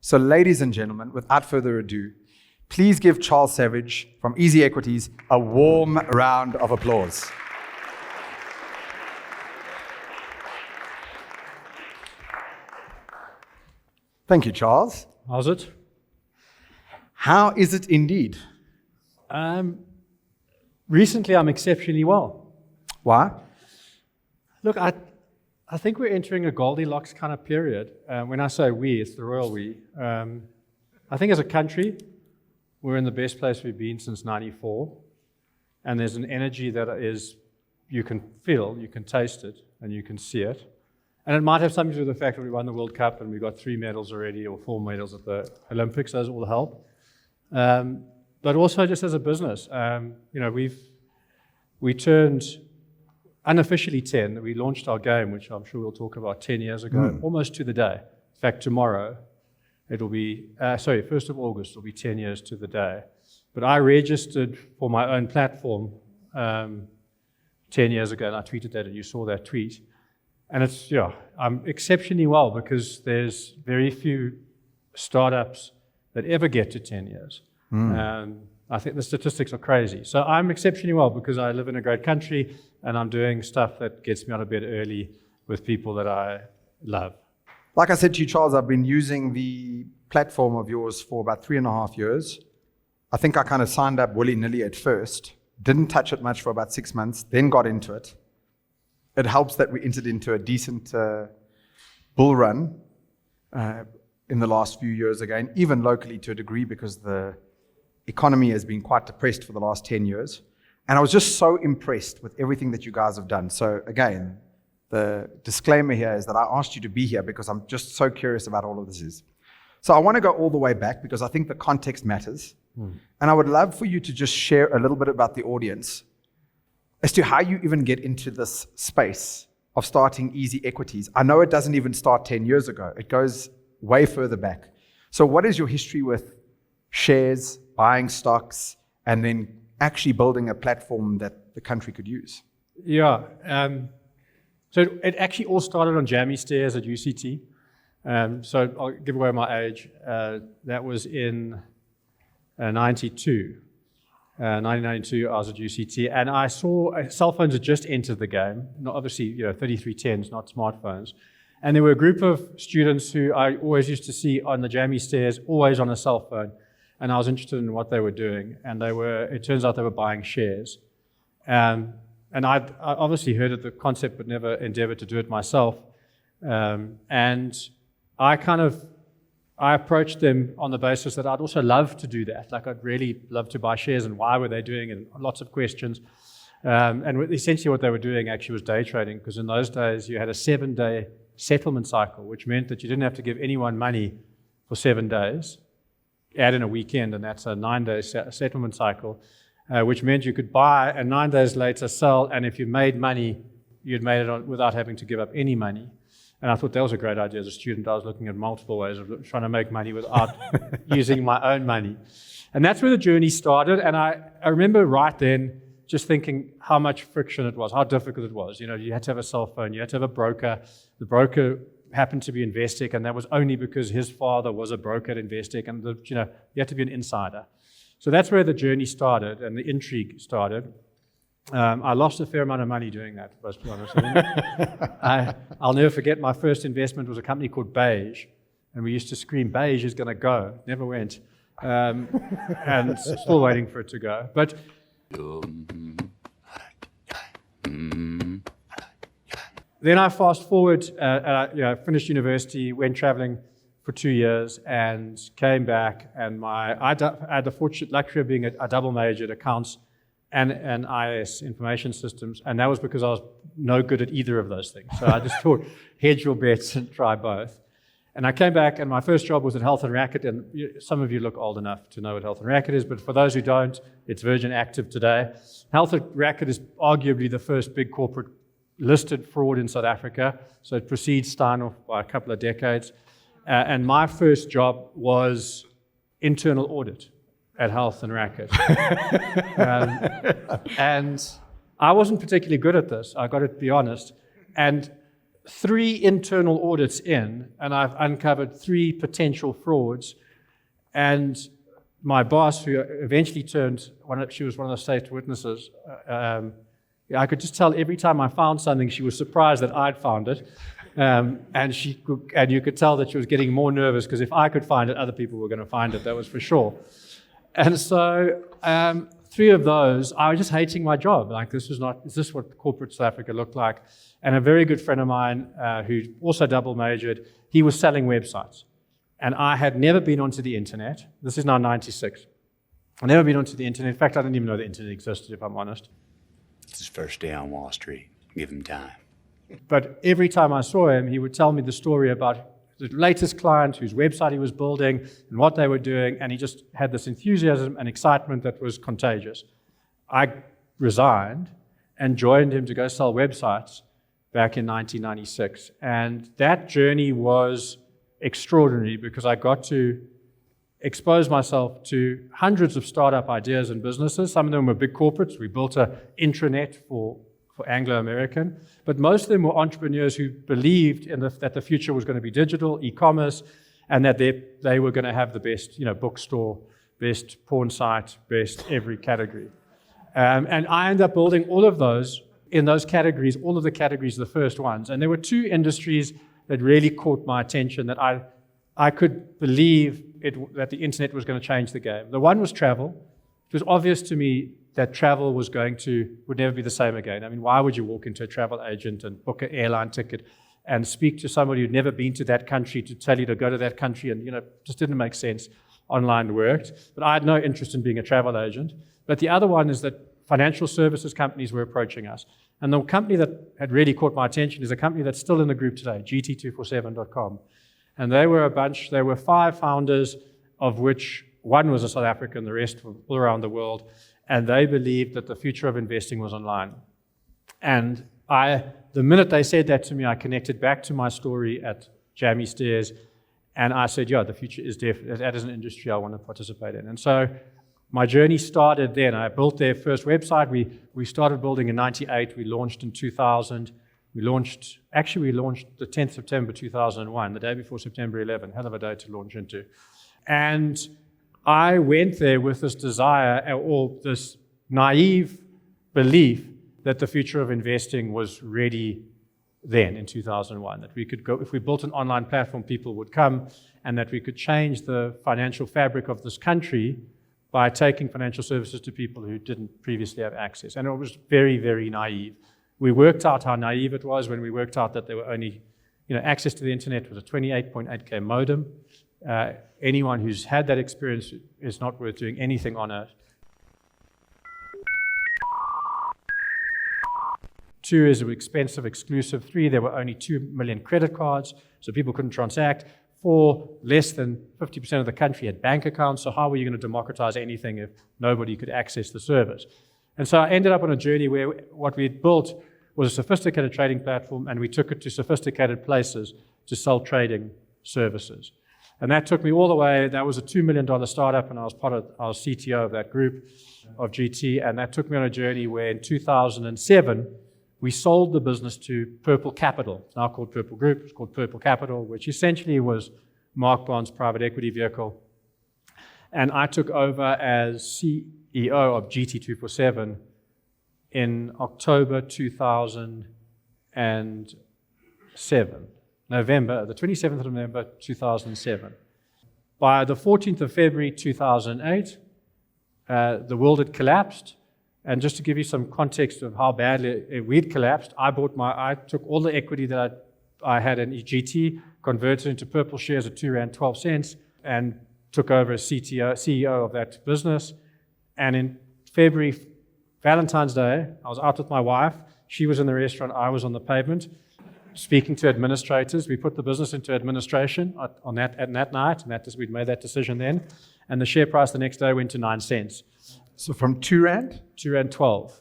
So ladies and gentlemen, without further ado, please give Charles Savage from EasyEquities a warm round of applause. Thank you, Charles. How's it? How is it indeed? Recently, I'm exceptionally well. Why? Look, I think we're entering a Goldilocks kind of period. When I say we, it's the royal we. I think as a country, we're in the best place we've been since '94. And there's an energy that is, you can feel, you can taste it, and you can see it. And it might have something to do with the fact that we won the World Cup and we got 3 medals already, or 4 medals at the Olympics. Those all help. But also just as a business, we turned unofficially 10. We launched our game, which I'm sure we'll talk about 10 years ago, almost to the day. In fact, tomorrow, it'll be, 1st of August, it'll be 10 years to the day. But I registered for my own platform 10 years ago, and I tweeted that, and you saw that tweet. And it's, I'm exceptionally well because there's very few startups that ever get to 10 years. I think the statistics are crazy. So I'm exceptionally well because I live in a great country and I'm doing stuff that gets me out of bed early with people that I love. Like I said to you, Charles, I've been using the platform of yours for about 3.5 years. I think I kind of signed up willy-nilly at first, didn't touch it much for about 6 months, then got into it. It helps that we entered into a decent bull run in the last few years again, even locally to a degree because the economy has been quite depressed for the last 10 years. And I was just so impressed with everything that you guys have done. So again, the disclaimer here is that I asked you to be here because I'm just so curious about all of this is. So I want to go all the way back because I think the context matters. And I would love for you to just share a little bit about the audience as to how you even get into this space of starting EasyEquities. I know it doesn't even start 10 years ago. It goes way further back. So what is your history with shares, buying stocks, and then actually building a platform that the country could use? Yeah. So it actually all started on jammy stairs at UCT. So I'll give away my age. That was in 1992, I was at UCT, and I saw cell phones had just entered the game. Not obviously, 3310s, not smartphones. And there were a group of students who I always used to see on the jammy stairs, always on a cell phone. And I was interested in what they were doing. And it turns out they were buying shares. And I obviously heard of the concept, but never endeavored to do it myself. And I approached them on the basis that I'd also love to do that. Like I'd really love to buy shares, and why were they doing it? And lots of questions. And essentially what they were doing actually was day trading, because in those days you had a 7-day settlement cycle, which meant that you didn't have to give anyone money for 7 days. Add in a weekend, and that's a 9-day settlement cycle, which meant you could buy and 9 days later sell, and if you made money, you'd made it without having to give up any money. And I thought that was a great idea as a student. I was looking at multiple ways of trying to make money without using my own money. And that's where the journey started. And I remember right then just thinking how much friction it was, how difficult it was. You had to have a cell phone, you had to have a broker. The broker happened to be Investec, and that was only because his father was a broker at Investec, and you had to be an insider. So that's where the journey started and the intrigue started. I lost a fair amount of money doing that, to be honest. I'll never forget my first investment was a company called Beige, and we used to scream, "Beige is going to go." Never went, and still waiting for it to go. But then I fast forward, I finished university, went traveling for 2 years, and came back. And I had the fortunate luxury of being a double major at accounts and IS, information systems, and that was because I was no good at either of those things. So I just thought, hedge your bets and try both. And I came back, and my first job was at Health and Racket, and some of you look old enough to know what Health and Racket is, but for those who don't, it's Virgin Active today. Health and Racket is arguably the first big corporate listed fraud in South Africa, so it precedes Steinhoff by a couple of decades. And my first job was internal audit at Health and Racket. And I wasn't particularly good at this, I got to be honest. And 3 internal audits in, and I've uncovered 3 potential frauds. And my boss, who eventually she was one of the state witnesses, I could just tell every time I found something, she was surprised that I'd found it. And you could tell that she was getting more nervous, because if I could find it, other people were going to find it, that was for sure. And so 3 of those, I was just hating my job. Like, is this what corporate South Africa looked like? And a very good friend of mine, who also double majored, he was selling websites. And I had never been onto the internet. This is now 96. I'd never been onto the internet. In fact, I didn't even know the internet existed, if I'm honest. It's his first day on Wall Street. Give him time. But every time I saw him, he would tell me the story about the latest client whose website he was building and what they were doing, and he just had this enthusiasm and excitement that was contagious. I resigned and joined him to go sell websites back in 1996, and that journey was extraordinary, because I got to expose myself to hundreds of startup ideas and businesses. Some of them were big corporates. We built an intranet for Anglo-American, but most of them were entrepreneurs who believed that the future was going to be digital, e-commerce, and that they were going to have the best, bookstore, best porn site, best every category. And I ended up building all of those in those categories, all of the categories, the first ones. And there were 2 industries that really caught my attention, that I could believe that the internet was going to change the game. The one was travel. It was obvious to me that travel would never be the same again. I mean, why would you walk into a travel agent and book an airline ticket and speak to somebody who'd never been to that country to tell you to go to that country? And, just didn't make sense. Online worked. But I had no interest in being a travel agent. But the other one is that financial services companies were approaching us. And the company that had really caught my attention is a company that's still in the group today, gt247.com. And there were 5 founders, of which one was a South African, the rest were all around the world. And they believed that the future of investing was online. And the minute they said that to me, I connected back to my story at Jamie Stairs, and I said, the future is definitely, that is an industry I want to participate in. And so my journey started then. I built their first website. We started building in 98. We launched in 2000. We launched the 10th September 2001, the day before September 11. Hell of a day to launch into. And I went there with this desire, or this naive belief, that the future of investing was ready then in 2001, that we could go, if we built an online platform, people would come, and that we could change the financial fabric of this country by taking financial services to people who didn't previously have access. And it was very, very naive. We worked out how naive it was when we worked out that there were only, access to the internet was a 28.8K modem. Anyone who's had that experience is not worth doing anything on it. 2 is expensive, exclusive. 3, there were only 2 million credit cards, so people couldn't transact. 4, less than 50% of the country had bank accounts, so how were you going to democratize anything if nobody could access the service? And so I ended up on a journey where what we had built was a sophisticated trading platform, and we took it to sophisticated places to sell trading services. And that took me all the way. That was a $2 million startup, and I was CTO of that group of GT. And that took me on a journey where in 2007, we sold the business to Purple Capital. It's now called Purple Group. It's called Purple Capital, which essentially was Mark Bond's private equity vehicle. And I took over as CEO of GT247 in October 2007. The 27th of November 2007. By the 14th of February 2008, the world had collapsed. And just to give you some context of how badly we'd collapsed, I took all the equity that I had in GT, converted into Purple shares at R2.12, and took over as CEO of that business. And in February, Valentine's Day, I was out with my wife. She was in the restaurant, I was on the pavement, speaking to administrators. We put the business into administration on that night, and we'd made that decision then. And the share price the next day went to 9 cents. So from R2? R2.12.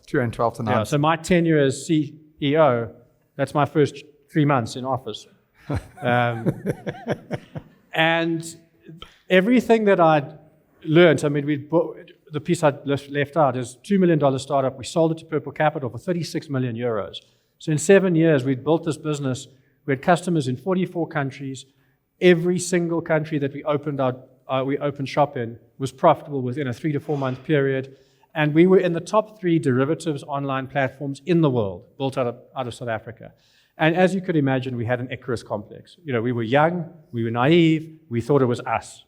R2.12 to 9. Yeah, so my tenure as CEO, that's my first 3 months in office. And everything that I'd learned, the piece I left out is $2 million startup. We sold it to Purple Capital for 36 million euros. So in 7 years, we'd built this business We had customers in 44 countries. Every single country that we opened shop in was profitable within a 3 to 4 month period. And we were in the top 3 derivatives online platforms in the world, built out of South Africa. And as you could imagine, we had an Icarus complex. We were young, we were naive, we thought it was us.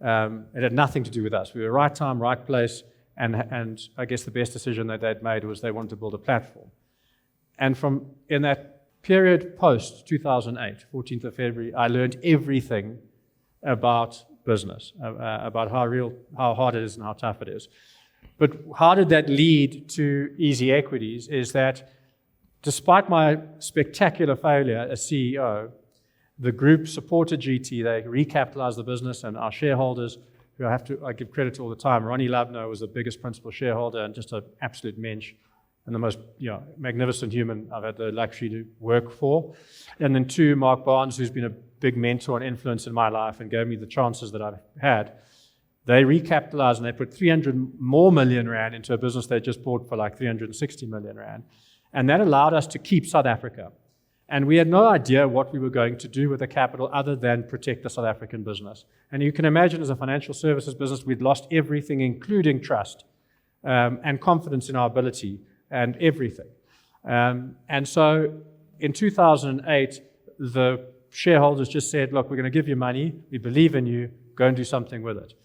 It had nothing to do with us. We were right time, right place, and I guess the best decision that they'd made was they wanted to build a platform. And in that period post-2008, 14th of February, I learned everything about business, about how hard it is and how tough it is. But how did that lead to EasyEquities is that despite my spectacular failure as CEO, the group supported GT. They recapitalized the business, and our shareholders, who I give credit to all the time, Ronnie Lubno was the biggest principal shareholder and just an absolute mensch and the most magnificent human I've had the luxury to work for. And then 2, Mark Barnes, who's been a big mentor and influence in my life and gave me the chances that I've had. They recapitalized and they put 300 more million rand into a business they just bought for like 360 million rand. And that allowed us to keep South Africa. And we had no idea what we were going to do with the capital other than protect the South African business. And you can imagine as a financial services business, we'd lost everything, including trust and confidence in our ability and everything. And so in 2008, the shareholders just said, look, we're going to give you money. We believe in you. Go and do something with it.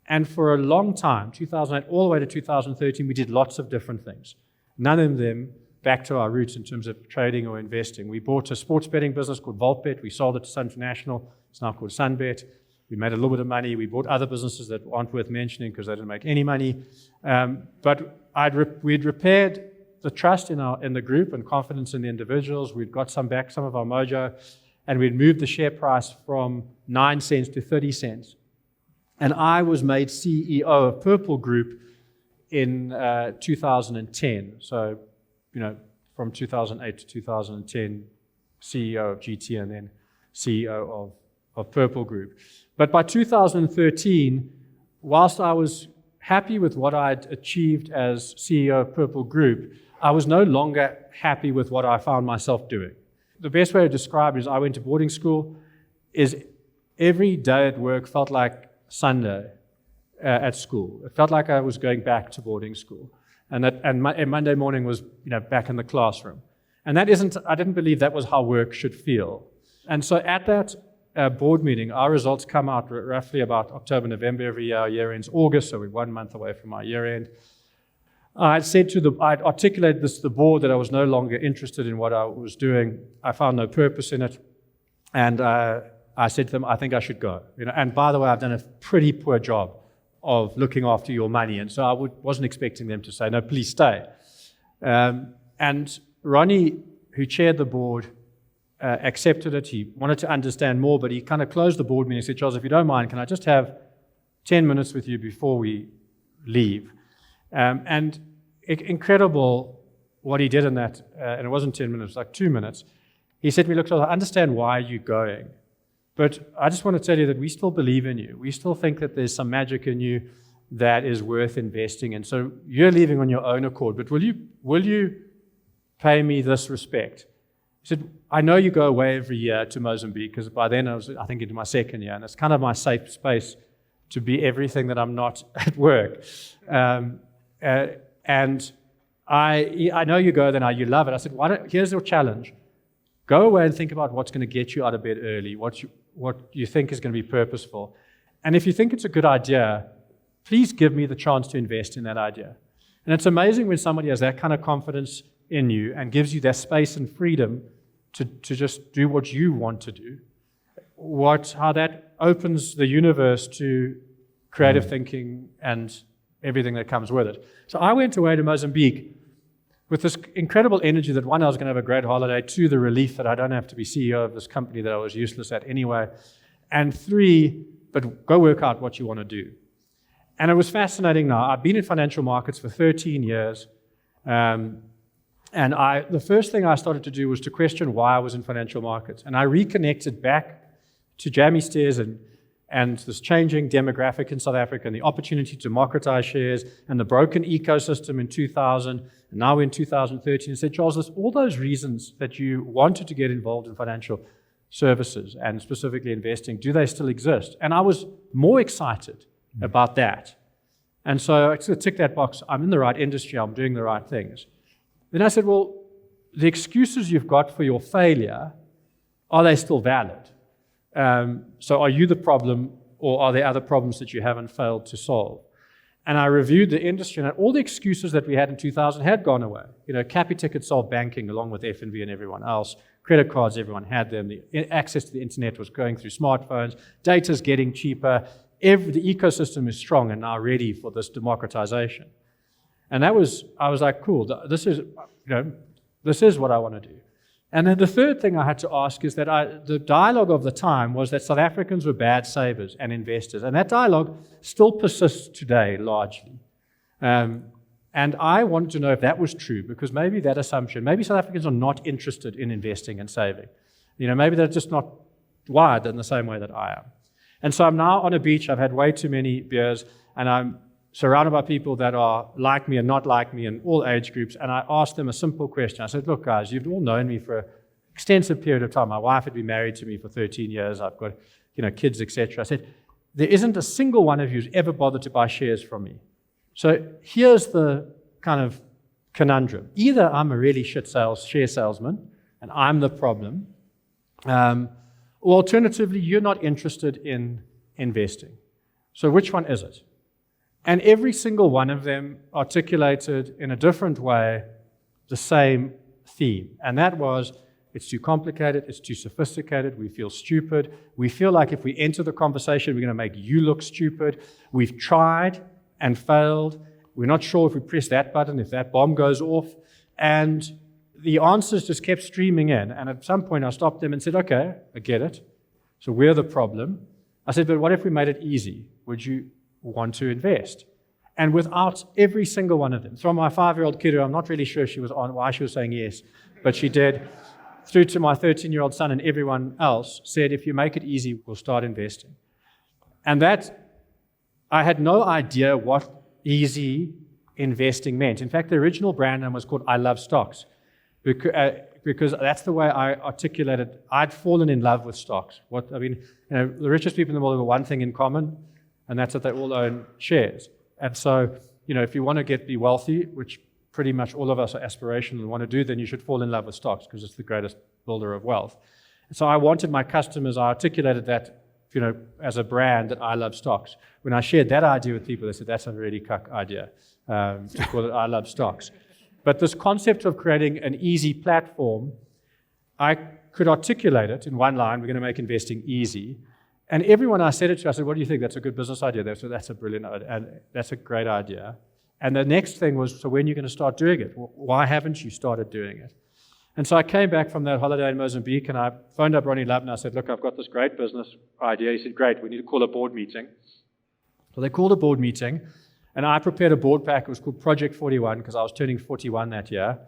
And for a long time, 2008 all the way to 2013, we did lots of different things. None of them back to our roots in terms of trading or investing. We bought a sports betting business called VaultBet. We sold it to Sun International. It's now called SunBet. We made a little bit of money. We bought other businesses that aren't worth mentioning because they didn't make any money. But we'd repaired the trust in the group and confidence in the individuals. We'd got some of our mojo, and we'd moved the share price from 9 cents to 30 cents. And I was made CEO of Purple Group in 2010. So, from 2008 to 2010, CEO of GT and then CEO of Purple Group. But by 2013, whilst I was happy with what I'd achieved as CEO of Purple Group, I was no longer happy with what I found myself doing. The best way to describe it is I went to boarding school, is every day at work felt like Sunday at school. It felt like I was going back to boarding school. And Monday morning was back in the classroom. And I didn't believe that was how work should feel. And so at that board meeting, our results come out roughly about October, November every year. Our year ends August, so we're 1 month away from our year end. I'd articulated this to the board that I was no longer interested in what I was doing. I found no purpose in it. And I said to them, I think I should go. And by the way, I've done a pretty poor job of looking after your money. And so I wasn't expecting them to say, no, please stay. And Ronnie, who chaired the board, accepted it. He wanted to understand more, but he kind of closed the board meeting and said, Charles, if you don't mind, can I just have 10 minutes with you before we leave? And incredible what he did in that, and it wasn't 10 minutes, like 2 minutes. He said to me, look, Charles, I understand why you're going, but I just want to tell you that we still believe in you. We still think that there's some magic in you that is worth investing in. So you're leaving on your own accord, but will you pay me this respect? He said, I know you go away every year to Mozambique, because by then I was, I think, into my second year, and it's kind of my safe space to be everything that I'm not at work. And I know you go there now, you love it. I said, here's your challenge. Go away and think about what's going to get you out of bed early, what you think is going to be purposeful. And if you think it's a good idea, please give me the chance to invest in that idea. And it's amazing when somebody has that kind of confidence in you and gives you that space and freedom to just do what you want to do, how that opens the universe to creative thinking and everything that comes with it. So I went away to Mozambique with this incredible energy that, one, I was going to have a great holiday, 2, the relief that I don't have to be CEO of this company that I was useless at anyway, and 3, but go work out what you want to do. And it was fascinating now. I've been in financial markets for 13 years, and the first thing I started to do was to question why I was in financial markets. And I reconnected back to jammy stairs and and this changing demographic in South Africa and the opportunity to democratise shares and the broken ecosystem in 2000, and now we're in 2013, and said, Charles, there's all those reasons that you wanted to get involved in financial services and specifically investing, do they still exist? And I was more excited about that. And so I sort of ticked that box. I'm in the right industry. I'm doing the right things. Then I said, well, the excuses you've got for your failure, are they still valid? So are you the problem, or are there other problems that you haven't failed to solve? And I reviewed the industry, and all the excuses that we had in 2000 had gone away. Capitec had solved banking along with FNB and everyone else. Credit cards, everyone had them. The access to the internet was going through smartphones. Data's getting cheaper. The ecosystem is strong and now ready for this democratization. And I was like, cool, this is what I want to do. And then the third thing I had to ask is that the dialogue of the time was that South Africans were bad savers and investors. And that dialogue still persists today, largely. And I wanted to know if that was true, because maybe that assumption, maybe South Africans are not interested in investing and saving. Maybe they're just not wired in the same way that I am. And so I'm now on a beach. I've had way too many beers, and I'm surrounded by people that are like me and not like me in all age groups. And I asked them a simple question. I said, look, guys, you've all known me for an extensive period of time. My wife had been married to me for 13 years. I've got, kids, etc. I said, there isn't a single one of you who's ever bothered to buy shares from me. So here's the kind of conundrum. Either I'm a really shit share salesman, and I'm the problem, or alternatively, you're not interested in investing. So which one is it? And every single one of them articulated in a different way the same theme. And that was, it's too complicated, it's too sophisticated, we feel stupid, we feel like if we enter the conversation, we're going to make you look stupid. We've tried and failed. We're not sure if we press that button, if that bomb goes off. And the answers just kept streaming in. And at some point, I stopped them and said, okay, I get it. So we're the problem. I said, but what if we made it easy? Would you want to invest? And without every single one of them, from my 5-year-old kid, who I'm not really sure why she was saying yes, but she did, through to my 13-year-old son and everyone else, said, if you make it easy, we'll start investing. And that, I had no idea what easy investing meant. In fact, the original brand name was called I Love Stocks, because that's the way I articulated. I'd fallen in love with stocks. The richest people in the world have one thing in common, and that's that they all own shares. And so, if you want to be wealthy, which pretty much all of us are aspirational and want to do, then you should fall in love with stocks, because it's the greatest builder of wealth. And so I wanted my customers, I articulated that, as a brand, that I love stocks. When I shared that idea with people, they said, that's a really cuck idea, to call it I love stocks. But this concept of creating an easy platform, I could articulate it in one line. We're going to make investing easy. And everyone I said it to, I said, what do you think? That's a good business idea. They said, that's a brilliant idea. And that's a great idea. And the next thing was, so when are you going to start doing it? Why haven't you started doing it? And so I came back from that holiday in Mozambique, and I phoned up Ronnie Love, and I said, look, I've got this great business idea. He said, great, we need to call a board meeting. So they called a board meeting, and I prepared a board pack. It was called Project 41, because I was turning 41 that year.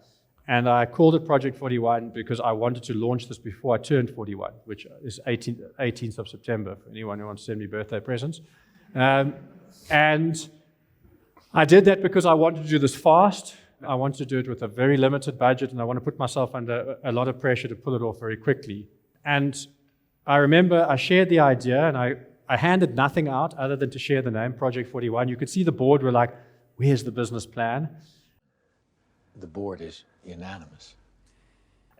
And I called it Project 41 because I wanted to launch this before I turned 41, which is 18th of September, for anyone who wants to send me birthday presents. And I did that because I wanted to do this fast. I wanted to do it with a very limited budget, and I want to put myself under a lot of pressure to pull it off very quickly. And I remember I shared the idea, and I handed nothing out other than to share the name, Project 41. You could see the board were like, where's the business plan? The board is unanimous.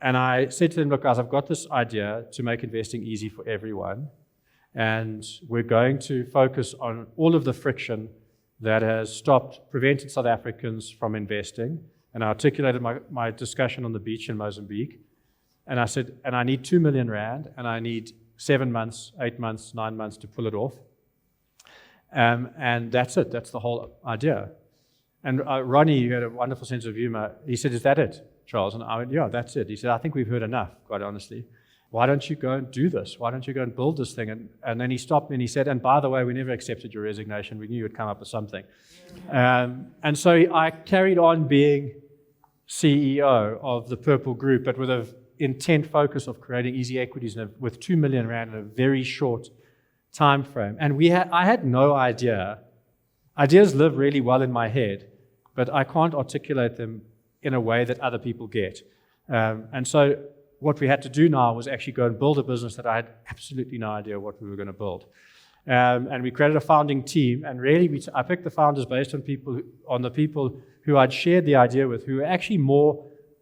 And I said to them, look, guys, I've got this idea to make investing easy for everyone. And we're going to focus on all of the friction that has prevented South Africans from investing. And I articulated my discussion on the beach in Mozambique. And I said, and I need 2 million rand, and I need 7 months, 8 months, 9 months to pull it off. And that's it. That's the whole idea. And Ronnie, who had a wonderful sense of humor, he said, is that it, Charles? And I went, yeah, that's it. He said, I think we've heard enough, quite honestly. Why don't you go and do this? Why don't you go and build this thing? And then he stopped me and he said, and by the way, we never accepted your resignation. We knew you'd come up with something. And so I carried on being CEO of the Purple Group, but with an intent focus of creating EasyEquities with 2 million rand in a very short time frame. And I had no idea. Ideas live really well in my head, but I can't articulate them in a way that other people get. And so what we had to do now was actually go and build a business that I had absolutely no idea what we were going to build. And we created a founding team, and really I picked the founders based on the people who I'd shared the idea with, who were actually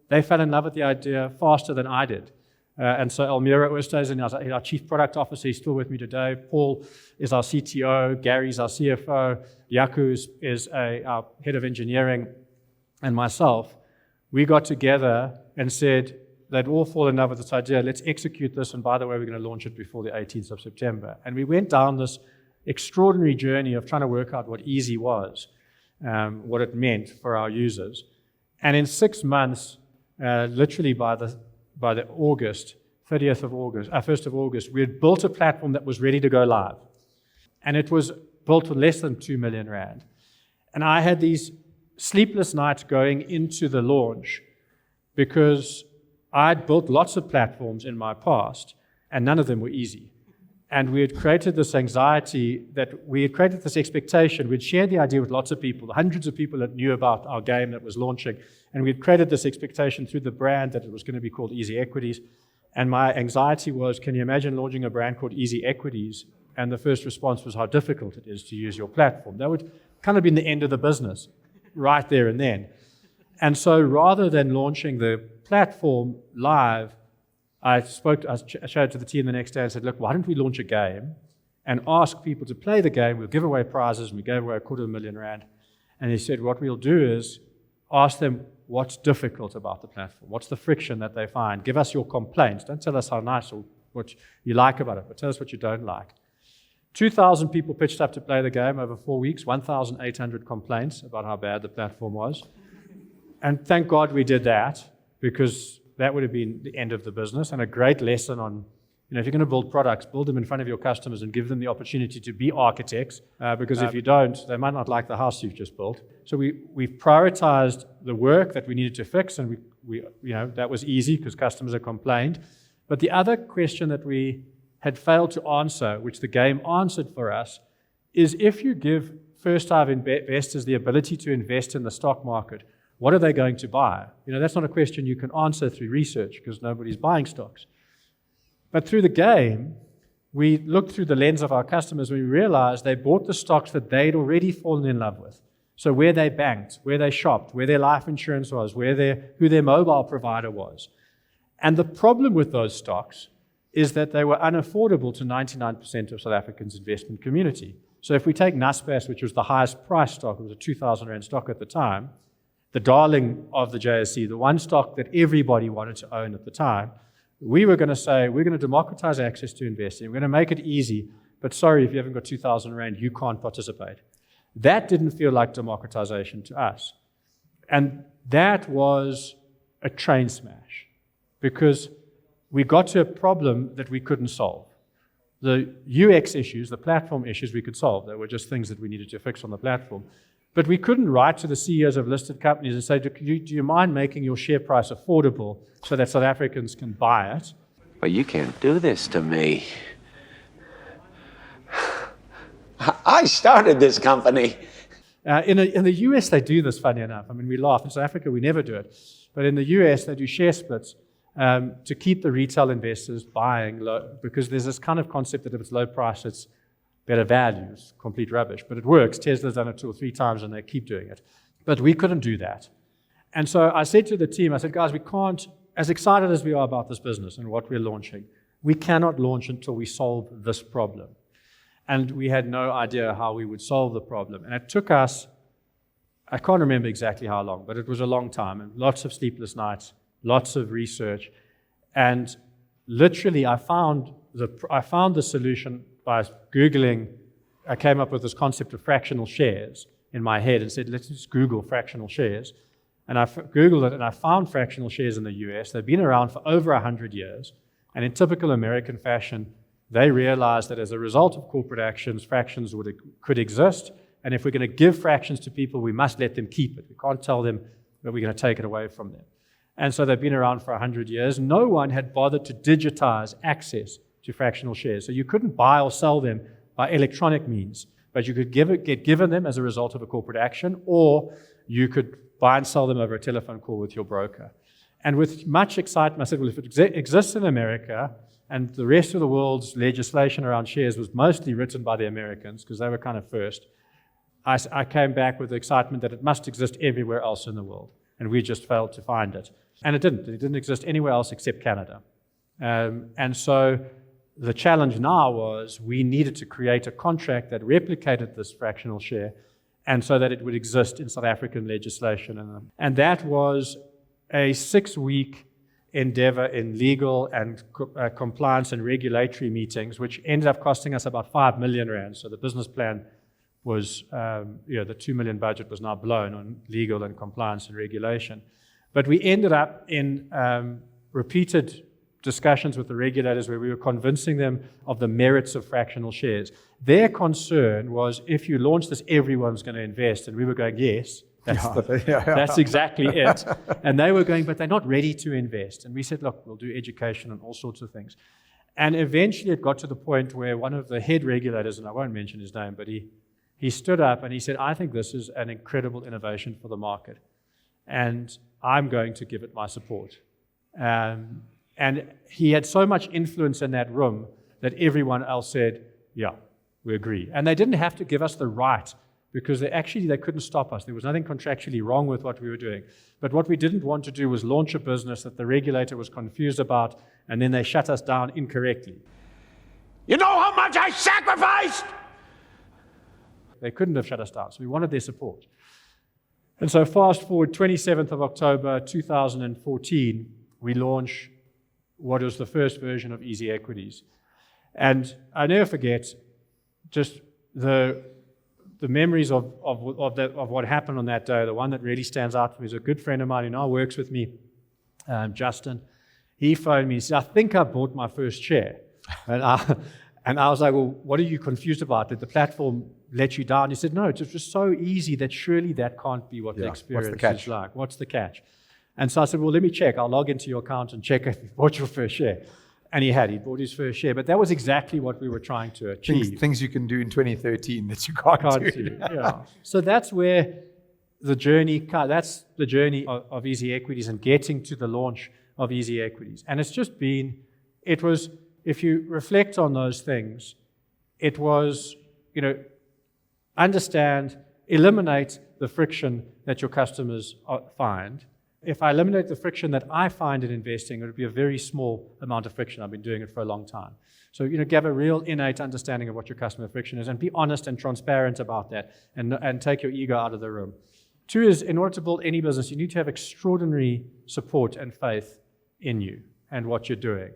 they fell in love with the idea faster than I did. And so Elmira Oosthuizen is our Chief Product Officer. He's still with me today. Paul is our CTO. Gary's our CFO. Yaku is our Head of Engineering. And myself, we got together and said they'd all fall in love with this idea. Let's execute this. And by the way, we're going to launch it before the 18th of September. And we went down this extraordinary journey of trying to work out what easy was, what it meant for our users. And in 6 months, literally by the August, 30th of August, 1st of August, we had built a platform that was ready to go live. And it was built for less than 2 million rand. And I had these sleepless nights going into the launch because I'd built lots of platforms in my past, and none of them were easy. And we had created this anxiety, we had created this expectation. We'd shared the idea with lots of people, hundreds of people that knew about our game that was launching. And we'd created this expectation through the brand that it was going to be called EasyEquities. And my anxiety was, can you imagine launching a brand called EasyEquities? And the first response was how difficult it is to use your platform. That would kind of been the end of the business, right there and then. And so rather than launching the platform live, I showed it to the team the next day and said, look, why don't we launch a game and ask people to play the game? We'll give away prizes, and we gave away 250,000 rand. And he said, what we'll do is ask them what's difficult about the platform. What's the friction that they find? Give us your complaints. Don't tell us how nice or what you like about it, but tell us what you don't like. 2,000 people pitched up to play the game over 4 weeks, 1,800 complaints about how bad the platform was. And thank God we did that, because that would have been the end of the business, and a great lesson on, if you're going to build products, build them in front of your customers and give them the opportunity to be architects, because if you don't, they might not like the house you've just built. So we prioritized the work that we needed to fix, and we that was easy because customers had complained. But the other question that we had failed to answer, which the game answered for us, is if you give first-time investors the ability to invest in the stock market, what are they going to buy? That's not a question you can answer through research because nobody's buying stocks. But through the game, we looked through the lens of our customers and we realized they bought the stocks that they'd already fallen in love with. So where they banked, where they shopped, where their life insurance was, who their mobile provider was. And the problem with those stocks is that they were unaffordable to 99% of South Africans' investment community. So if we take Naspers, which was the highest price stock, it was a 2,000 rand stock at the time, the darling of the JSE, the one stock that everybody wanted to own at the time, we were going to say, we're going to democratize access to investing. We're going to make it easy, but sorry, if you haven't got 2,000 rand, you can't participate. That didn't feel like democratization to us. And that was a train smash because we got to a problem that we couldn't solve. The UX issues, the platform issues we could solve. They were just things that we needed to fix on the platform. But we couldn't write to the CEOs of listed companies and say, do you mind making your share price affordable so that South Africans can buy it? But you can't do this to me. I started this company. In the US, they do this, funny enough. I mean, we laugh. In South Africa, we never do it. But in the US, they do share splits to keep the retail investors buying low, because there's this kind of concept that if it's low price, it's better value. It's complete rubbish. But it works. Tesla's done it 2 or 3 times, and they keep doing it. But we couldn't do that. And so I said to the team, I said, guys, we can't, as excited as we are about this business and what we're launching, we cannot launch until we solve this problem. And we had no idea how we would solve the problem. And it took us, I can't remember exactly how long, but it was a long time, and lots of sleepless nights, lots of research. And literally, I found the solution by Googling. I came up with this concept of fractional shares in my head and said, let's just Google fractional shares. And I Googled it, and I found fractional shares in the US. They've been around for over 100 years. And in typical American fashion, they realized that as a result of corporate actions, fractions could exist. And if we're going to give fractions to people, we must let them keep it. We can't tell them that we're going to take it away from them. And so they've been around for 100 years. No one had bothered to digitize access to fractional shares. So you couldn't buy or sell them by electronic means, but you could get given them as a result of a corporate action, or you could buy and sell them over a telephone call with your broker. And with much excitement, I said, well, if it exists in America, and the rest of the world's legislation around shares was mostly written by the Americans, because they were kind of first, I came back with the excitement that it must exist everywhere else in the world. And we just failed to find it. And it didn't. It didn't exist anywhere else except Canada. And so the challenge now was we needed to create a contract that replicated this fractional share, and so that it would exist in South African legislation. And that was a 6-week endeavor in legal and compliance and regulatory meetings, which ended up costing us about 5 million rand. So the business plan was, the 2 million budget was now blown on legal and compliance and regulation. But we ended up in repeated discussions with the regulators where we were convincing them of the merits of fractional shares. Their concern was, if you launch this, everyone's going to invest. And we were going, yes, that's exactly it. And they were going, but they're not ready to invest. And we said, look, we'll do education and all sorts of things. And eventually it got to the point where one of the head regulators, and I won't mention his name, but he stood up and he said, I think this is an incredible innovation for the market, and I'm going to give it my support. And he had so much influence in that room that everyone else said, yeah, we agree. And they didn't have to give us the right, because they couldn't stop us. There was nothing contractually wrong with what we were doing. But what we didn't want to do was launch a business that the regulator was confused about, and then they shut us down incorrectly. You know how much I sacrificed? They couldn't have shut us down, so we wanted their support. And so fast forward 27th of October 2014, we launch what was the first version of EasyEquities. And I never forget just the memories of what happened on that day. The one that really stands out for me is a good friend of mine who now works with me, Justin. He phoned me and said, I think I bought my first share. And I was like, well, what are you confused about? Did the platform let you down? He said, no, it's just so easy that surely that can't be what the experience is like. What's the catch? And so I said, well, let me check. I'll log into your account and check if you bought your first share. And he bought his first share. But that was exactly what we were trying to achieve. Things you can do in 2013 that you can't do. Yeah. So that's where the journey of EasyEquities and getting to the launch of EasyEquities. And it's just been, if you reflect on those things, it was, understand, eliminate the friction that your customers find. If I eliminate the friction that I find in investing, it would be a very small amount of friction. I've been doing it for a long time. So, have a real innate understanding of what your customer friction is, and be honest and transparent about that, and take your ego out of the room. 2 is, in order to build any business, you need to have extraordinary support and faith in you and what you're doing.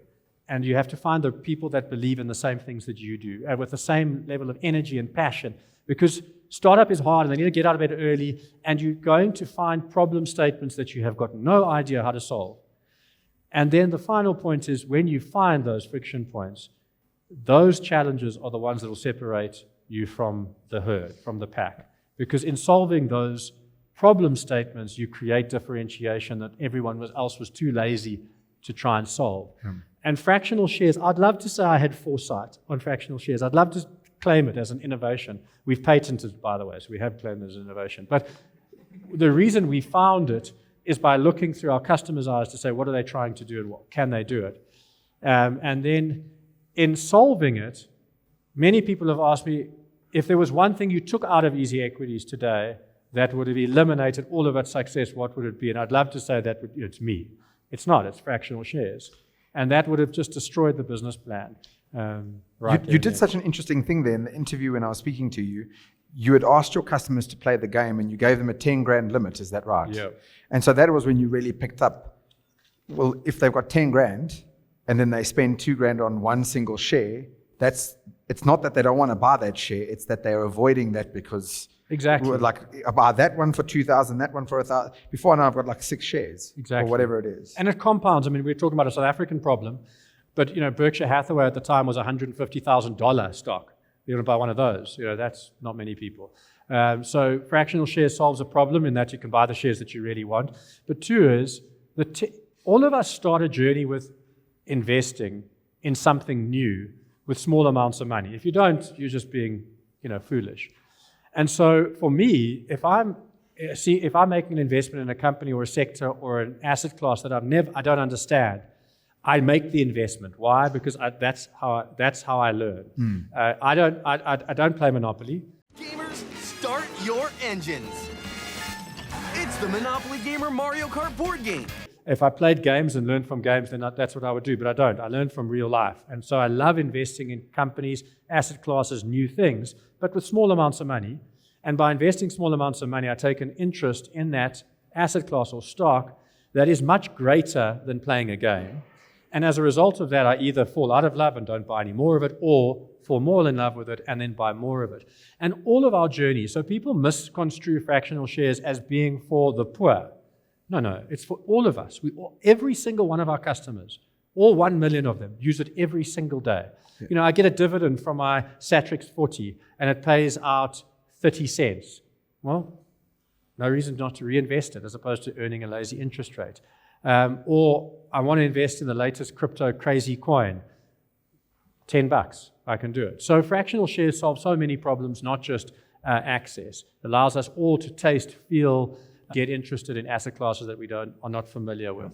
And you have to find the people that believe in the same things that you do, and with the same level of energy and passion, because startup is hard and they need to get out of bed early, and you're going to find problem statements that you have got no idea how to solve. And then the final point is, when you find those friction points, those challenges are the ones that will separate you from the herd, from the pack. Because in solving those problem statements, you create differentiation that everyone else was too lazy to try and solve. And fractional shares, I'd love to say I had foresight on fractional shares. I'd love to claim it as an innovation. We've patented it, by the way, so we have claimed it as an innovation. But the reason we found it is by looking through our customers' eyes to say, what are they trying to do and what can they do it? And then in solving it, many people have asked me, if there was one thing you took out of EasyEquities today that would have eliminated all of its success, what would it be? And I'd love to say that it's me. It's not, it's fractional shares. And that would have just destroyed the business plan. You did such an interesting thing there in the interview when I was speaking to you. You had asked your customers to play the game and you gave them a 10 grand limit, is that right? Yeah. And so that was when you really picked up, well, if they've got 10 grand and then they spend 2 grand on one single share, it's not that they don't want to buy that share, it's that they're avoiding that because like I buy that one for 2,000, that one for 1,000. Before now I've got like 6 shares or whatever it is. And it compounds. I mean, we're talking about a South African problem, but Berkshire Hathaway at the time was $150,000 stock. You're going to buy one of those. That's not many people. So fractional shares solves a problem in that you can buy the shares that you really want. But 2 is, all of us start a journey with investing in something new with small amounts of money. If you don't, you're just being, foolish. And so for me, if I'm making an investment in a company or a sector or an asset class that I don't understand, I make the investment. Why? Because that's how I learn. I don't play Monopoly. Gamers, start your engines. It's the Monopoly Gamer Mario Kart board game. If I played games and learned from games, then that's what I would do, but I don't. I learn from real life. And so I love investing in companies, asset classes, new things, but with small amounts of money. And by investing small amounts of money, I take an interest in that asset class or stock that is much greater than playing a game. And as a result of that, I either fall out of love and don't buy any more of it, or fall more in love with it and then buy more of it. And all of our journeys, so people misconstrue fractional shares as being for the poor. No, it's for all of us. Every single one of our customers, all 1 million of them, use it every single day. Yeah. I get a dividend from my Satrix 40 and it pays out 30 cents. Well, no reason not to reinvest it as opposed to earning a lazy interest rate. Or I want to invest in the latest crypto crazy coin, $10, I can do it. So fractional shares solve so many problems, not just access. It allows us all to taste, feel, get interested in asset classes that we are not familiar with.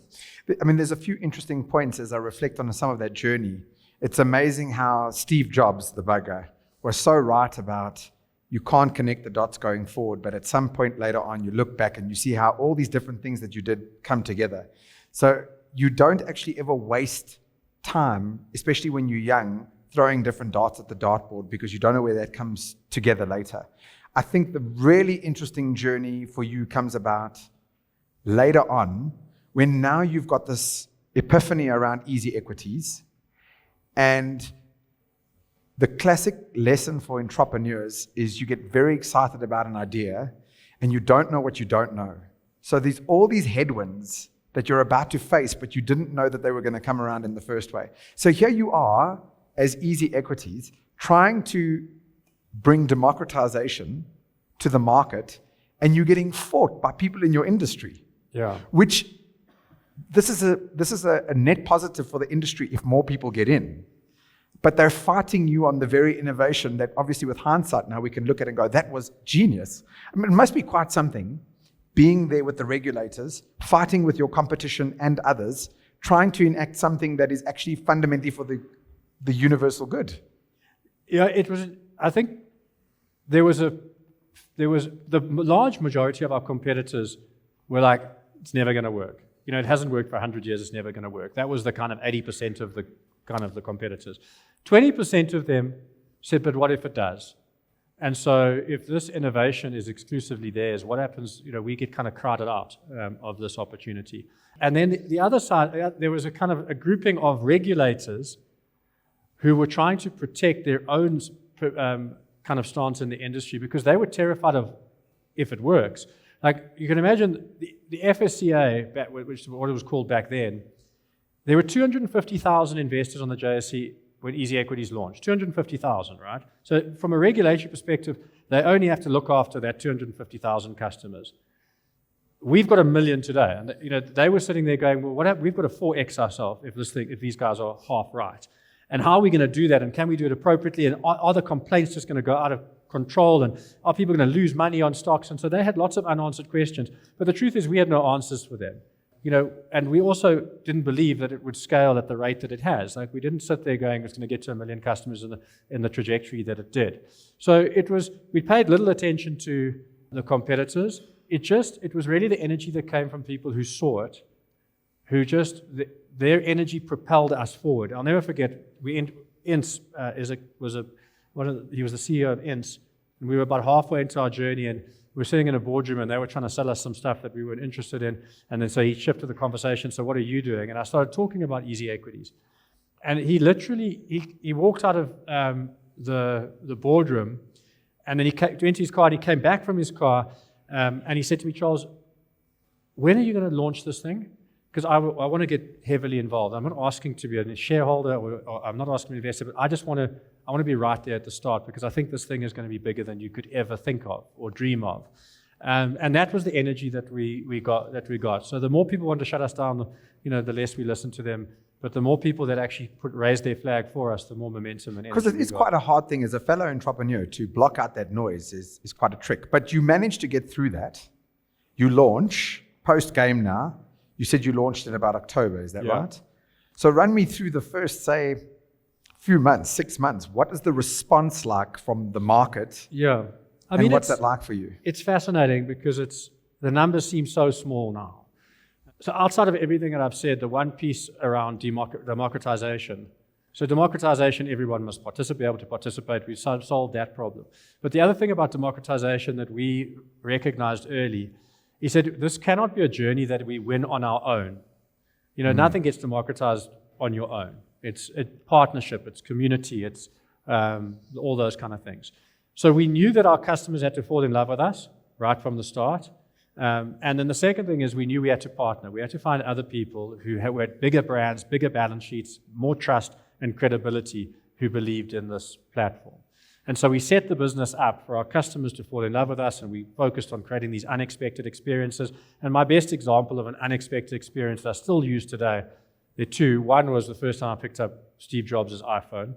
I mean, there's a few interesting points as I reflect on some of that journey. It's amazing how Steve Jobs, the bugger, was so right about you can't connect the dots going forward, but at some point later on, you look back and you see how all these different things that you did come together. So you don't actually ever waste time, especially when you're young, throwing different darts at the dartboard because you don't know where that comes together later. I think the really interesting journey for you comes about later on when now you've got this epiphany around EasyEquities. And the classic lesson for entrepreneurs is you get very excited about an idea and you don't know what you don't know. So there's all these headwinds that you're about to face, but you didn't know that they were going to come around in the first way. So here you are as EasyEquities trying to bring democratization to the market, and you're getting fought by people in your industry. Yeah. Which this is a net positive for the industry if more people get in. But they're fighting you on the very innovation that obviously with hindsight now we can look at and go, that was genius. I mean, it must be quite something being there with the regulators, fighting with your competition and others, trying to enact something that is actually fundamentally for the universal good. Yeah, it was. I think there was the large majority of our competitors were like, it's never going to work. It hasn't worked for 100 years. It's never going to work. That was the kind of 80% of the competitors. 20% of them said, but what if it does? And so if this innovation is exclusively theirs, what happens? We get kind of crowded out of this opportunity. And then the other side, there was a kind of a grouping of regulators who were trying to protect their own kind of stance in the industry because they were terrified of if it works. Like you can imagine the FSCA, which is what it was called back then, there were 250,000 investors on the JSE when EasyEquities launched. 250,000, right? So from a regulatory perspective, they only have to look after that 250,000 customers. We've got 1 million today, and they were sitting there going, well, we've got to 4x ourselves if these guys are half right. And how are we going to do that? And can we do it appropriately? And are the complaints just going to go out of control? And are people going to lose money on stocks? And so they had lots of unanswered questions. But the truth is we had no answers for them. And we also didn't believe that it would scale at the rate that it has. Like we didn't sit there going, it's going to get to 1 million customers in the trajectory that it did. So we paid little attention to the competitors. It was really the energy that came from people who saw it, their energy propelled us forward. I'll never forget, Ince he was the CEO of Ince, and we were about halfway into our journey, and we were sitting in a boardroom, and they were trying to sell us some stuff that we weren't interested in, and then so he shifted the conversation, so what are you doing? And I started talking about EasyEquities. And he literally, he walked out of the boardroom, and then he went to his car, and he came back from his car, and he said to me, Charles, when are you going to launch this thing? Because I want to get heavily involved. I'm not asking to be a shareholder, or I'm not asking to investor, but I want to be right there at the start because I think this thing is going to be bigger than you could ever think of or dream of. And that was the energy that we got. So the more people wanted to shut us down, the less we listened to them. But the more people that actually raise their flag for us, the more momentum and energy. Because it is quite a hard thing as a fellow entrepreneur to block out that noise is quite a trick. But you managed to get through that. You launch post-game now. You said you launched in about October, is that right? So run me through the first, say, few months, 6 months. What is the response like from the market? Yeah. I mean, what's that like for you? It's fascinating because the numbers seem so small now. So outside of everything that I've said, the one piece around democratization. So democratization, everyone must be able to participate. We solved that problem. But the other thing about democratization that we recognized early is that this cannot be a journey that we win on our own. Nothing gets democratized on your own. It's a partnership, it's community, it's all those kind of things. So we knew that our customers had to fall in love with us right from the start. And then the second thing is we knew we had to partner. We had to find other people who had bigger brands, bigger balance sheets, more trust and credibility who believed in this platform. And so we set the business up for our customers to fall in love with us, and we focused on creating these unexpected experiences. And my best example of an unexpected experience that I still use today, there are two. One was the first time I picked up Steve Jobs' iPhone.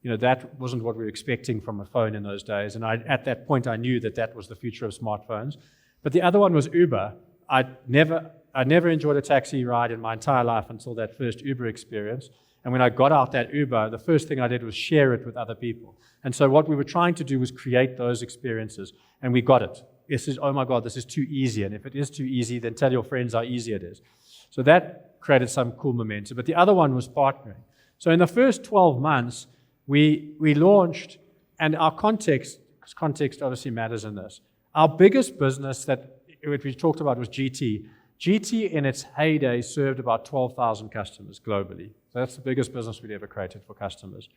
That wasn't what we were expecting from a phone in those days. And at that point, I knew that was the future of smartphones. But the other one was Uber. I never enjoyed a taxi ride in my entire life until that first Uber experience. And when I got out that Uber, the first thing I did was share it with other people. And so what we were trying to do was create those experiences, and we got it. This is, oh my God, this is too easy. And if it is too easy, then tell your friends how easy it is. So that created some cool momentum. But the other one was partnering. So in the first 12 months, we launched, and our context, because context obviously matters in this. Our biggest business that we talked about was GT. GT in its heyday served about 12,000 customers globally. So that's the biggest business we'd ever created for customers.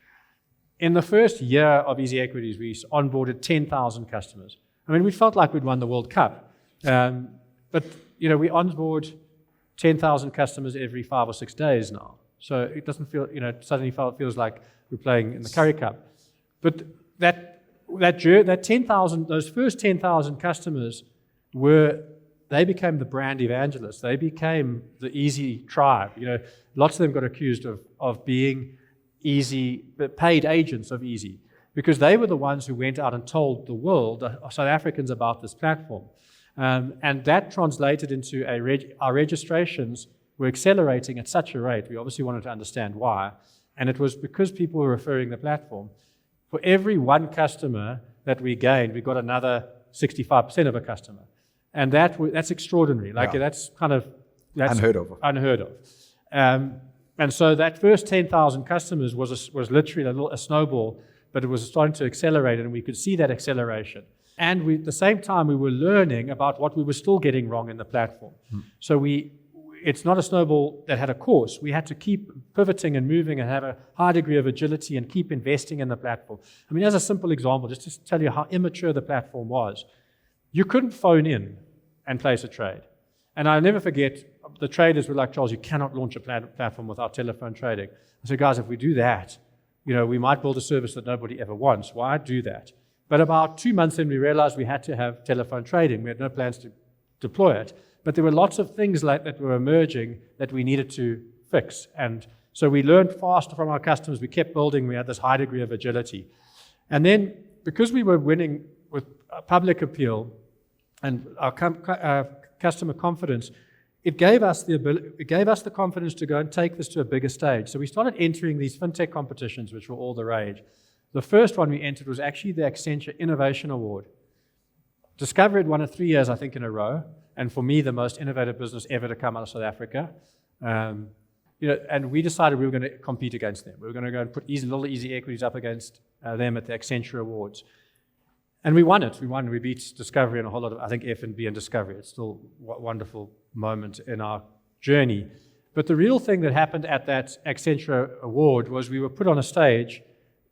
In the first year of EasyEquities, we onboarded 10,000 customers. I mean, we felt like we'd won the World Cup. But we onboard 10,000 customers every 5 or 6 days now. So it doesn't feel, suddenly feels like we're playing in the Curry Cup. But that 10,000, those first 10,000 customers they became the brand evangelists. They became the Easy tribe. Lots of them got accused of being paid agents of Easy, because they were the ones who went out and told the world, South Africans, about this platform. And that translated into our registrations were accelerating at such a rate. We obviously wanted to understand why. And it was because people were referring the platform. For every one customer that we gained, we got another 65% of a customer. And that's extraordinary. That's unheard of. And so that first 10,000 customers was literally a snowball, but it was starting to accelerate, and we could see that acceleration. And at the same time, we were learning about what we were still getting wrong in the platform. So it's not a snowball that had a course. We had to keep pivoting and moving and have a high degree of agility and keep investing in the platform. I mean, as a simple example, just to tell you how immature the platform was, you couldn't phone in and place a trade. And I'll never forget, the traders were like, Charles, you cannot launch a platform without telephone trading. I said, guys, if we do that, we might build a service that nobody ever wants. Why do that? But about 2 months in, we realized we had to have telephone trading. We had no plans to deploy it. But there were lots of things like that were emerging that we needed to fix. And so we learned fast from our customers. We kept building. We had this high degree of agility. And then, because we were winning with public appeal and our customer confidence, it gave us the confidence to go and take this to a bigger stage. So we started entering these fintech competitions, which were all the rage. The first one we entered was actually the Accenture Innovation Award. Discovery had won it 3 years, I think, in a row, and for me, the most innovative business ever to come out of South Africa. And we decided we were going to compete against them. We were going to go and put little EasyEquities up against them at the Accenture Awards. And we won it. We beat Discovery and a whole lot of, I think, F&B and Discovery. It's still a wonderful moment in our journey. But the real thing that happened at that Accenture Award was we were put on a stage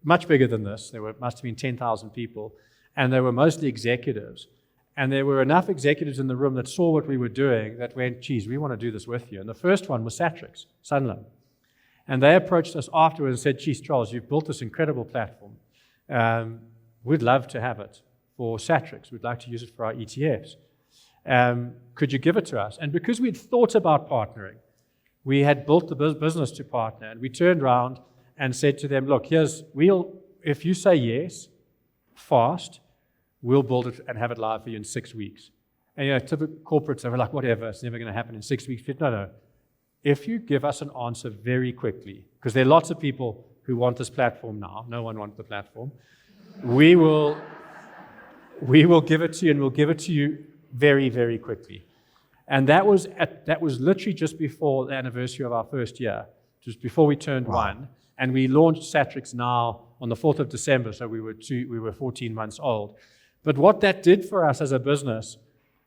much bigger than this. There must have been 10,000 people, and they were mostly executives. And there were enough executives in the room that saw what we were doing that went, geez, we want to do this with you. And the first one was Satrix, Sanlam. And they approached us afterwards and said, geez, Charles, you've built this incredible platform. We'd love to have it for Satrix. We'd like to use it for our ETFs. Could you give it to us? And because we'd thought about partnering, we had built the business to partner, and we turned around and said to them, look, if you say yes, fast, we'll build it and have it live for you in 6 weeks. And typical corporates are like, whatever, it's never going to happen in 6 weeks. But no. If you give us an answer very quickly, because there are lots of people who want this platform now, no one wants the platform, we will give it to you, and we'll give it to you very, very quickly. And that was literally just before the anniversary of our first year, just before we turned one. And we launched Satrix Now on the 4th of December, so we were 14 months old. But what that did for us as a business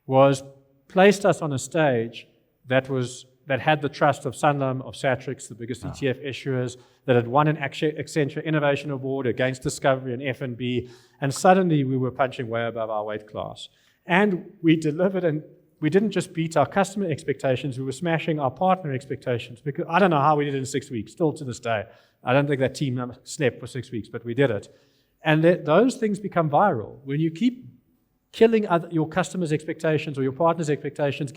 was placed us on a stage that had the trust of Sanlam, of Satrix, the biggest ETF issuers, that had won an Accenture Innovation Award against Discovery and F&B, and suddenly we were punching way above our weight class. And we delivered, and we didn't just beat our customer expectations, we were smashing our partner expectations, because I don't know how we did it in 6 weeks, still to this day. I don't think that team slept for 6 weeks, but we did it. And those things become viral. When you keep killing your customers' expectations or your partners' expectations,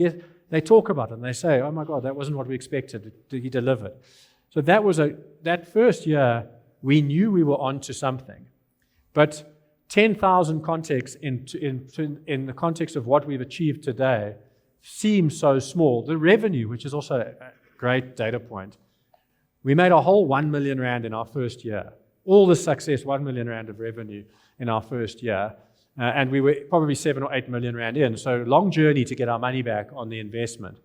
they talk about it and they say, oh my God, that wasn't what we expected. He delivered. So that first year, we knew we were onto something. But 10,000 contexts in the context of what we've achieved today seems so small. The revenue, which is also a great data point, we made a whole 1 million rand in our first year. All the success, 1 million rand of revenue in our first year. And we were probably 7 or 8 million rand in. So long journey to get our money back on the investment.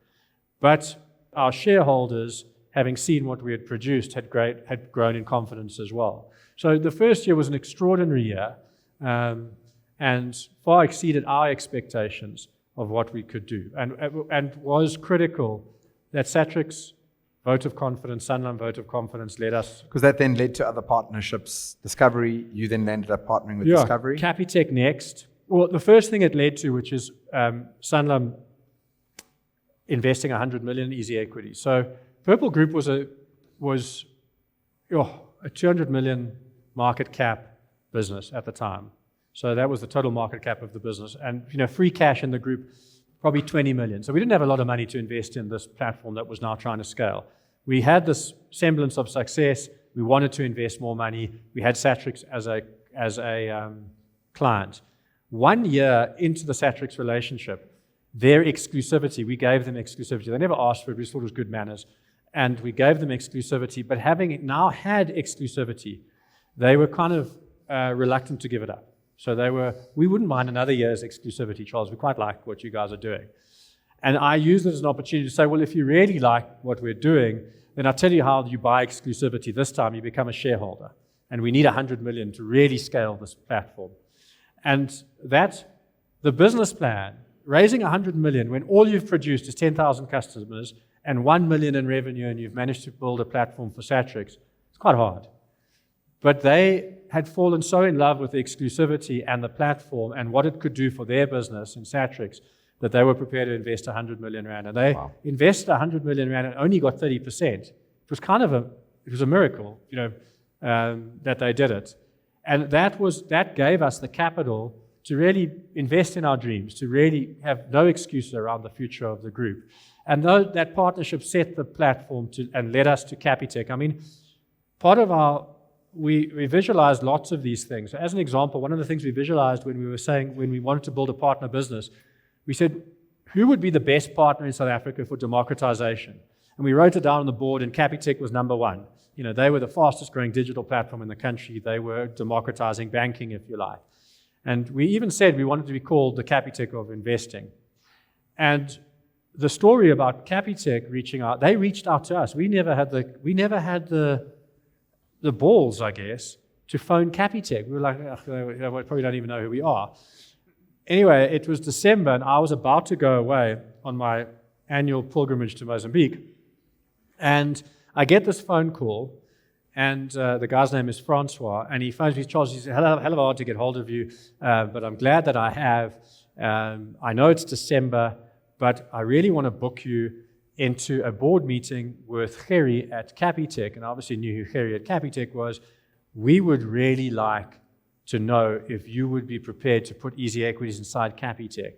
But our shareholders, having seen what we had produced, had grown in confidence as well. So the first year was an extraordinary year and far exceeded our expectations of what we could do. And was critical that Satrix vote of confidence, Sanlam vote of confidence led us. Because that then led to other partnerships. Discovery, you then ended up partnering with Discovery. Capitec next. Well, the first thing it led to, which is Sanlam investing 100 million in EasyEquities. So Purple Group was a 200 million market cap business at the time. So that was the total market cap of the business. And free cash in the group, probably 20 million. So we didn't have a lot of money to invest in this platform that was now trying to scale. We had this semblance of success. We wanted to invest more money. We had Satrix as a client. 1 year into the Satrix relationship, their exclusivity, we gave them exclusivity. They never asked for it. We just thought it was good manners. And we gave them exclusivity. But having now had exclusivity, they were kind of reluctant to give it up. So we wouldn't mind another year's exclusivity, Charles. We quite like what you guys are doing. And I used it as an opportunity to say, well, if you really like what we're doing, then I'll tell you how you buy exclusivity. This time you become a shareholder. And we need 100 million to really scale this platform. And the business plan, raising 100 million when all you've produced is 10,000 customers and 1 million in revenue, and you've managed to build a platform for Satrix, it's quite hard. But they had fallen so in love with the exclusivity and the platform and what it could do for their business in Satrix that they were prepared to invest 100 million rand. And they invested 100 million rand and only got 30%. It was kind of a miracle, that they did it. And that gave us the capital to really invest in our dreams, to really have no excuses around the future of the group. And that partnership set the platform and led us to Capitec. I mean, part of we visualized lots of these things. As an example, one of the things we visualized when we wanted to build a partner business, we said, who would be the best partner in South Africa for democratization? And we wrote it down on the board, and Capitec was number one. They were the fastest growing digital platform in the country. They were democratizing banking, if you like. And we even said we wanted to be called the Capitec of investing. And the story about Capitec reaching out, they reached out to us. We never had the balls, I guess, to phone Capitec. We were like, they probably don't even know who we are. Anyway, it was December, and I was about to go away on my annual pilgrimage to Mozambique. And I get this phone call, and the guy's name is Francois, and he phones me, Charles, he said, hell of hard to get hold of you, but I'm glad that I have. I know it's December, but I really want to book you into a board meeting with Gerry at Capitec, and I obviously knew who Gerry at Capitec was. We would really like to know if you would be prepared to put EasyEquities inside Capitec.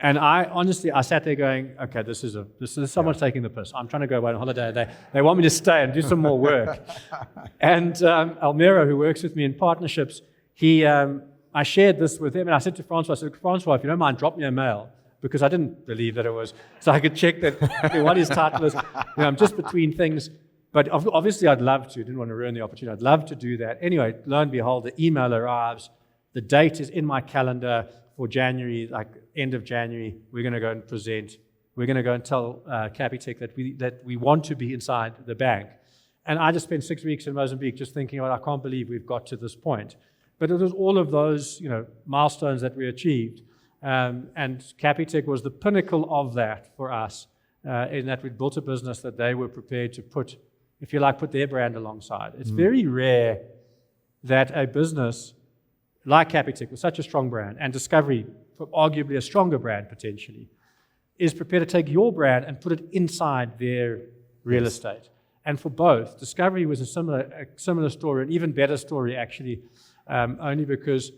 And I honestly, I sat there going, okay, this is someone's taking the piss. I'm trying to go away on holiday. They want me to stay and do some more work. And Almiro, who works with me in partnerships, I shared this with him, and I said to Francois, Francois, if you don't mind, drop me a mail, because I didn't believe that it was, so I could check that what his title is. I'm just between things. But obviously I'd love to. Didn't want to ruin the opportunity. I'd love to do that. Anyway, lo and behold, the email arrives. The date is in my calendar for January, like end of January. We're going to go and present. We're going to go and tell Capitec that we want to be inside the bank. And I just spent 6 weeks in Mozambique just thinking, I can't believe we've got to this point. But it was all of those, milestones that we achieved. And Capitec was the pinnacle of that for us, in that we'd built a business that they were prepared to put their brand alongside. It's very rare that a business like Capitec, with such a strong brand, and Discovery, arguably a stronger brand potentially, is prepared to take your brand and put it inside their real estate. And for both, Discovery was a similar story, an even better story actually, only because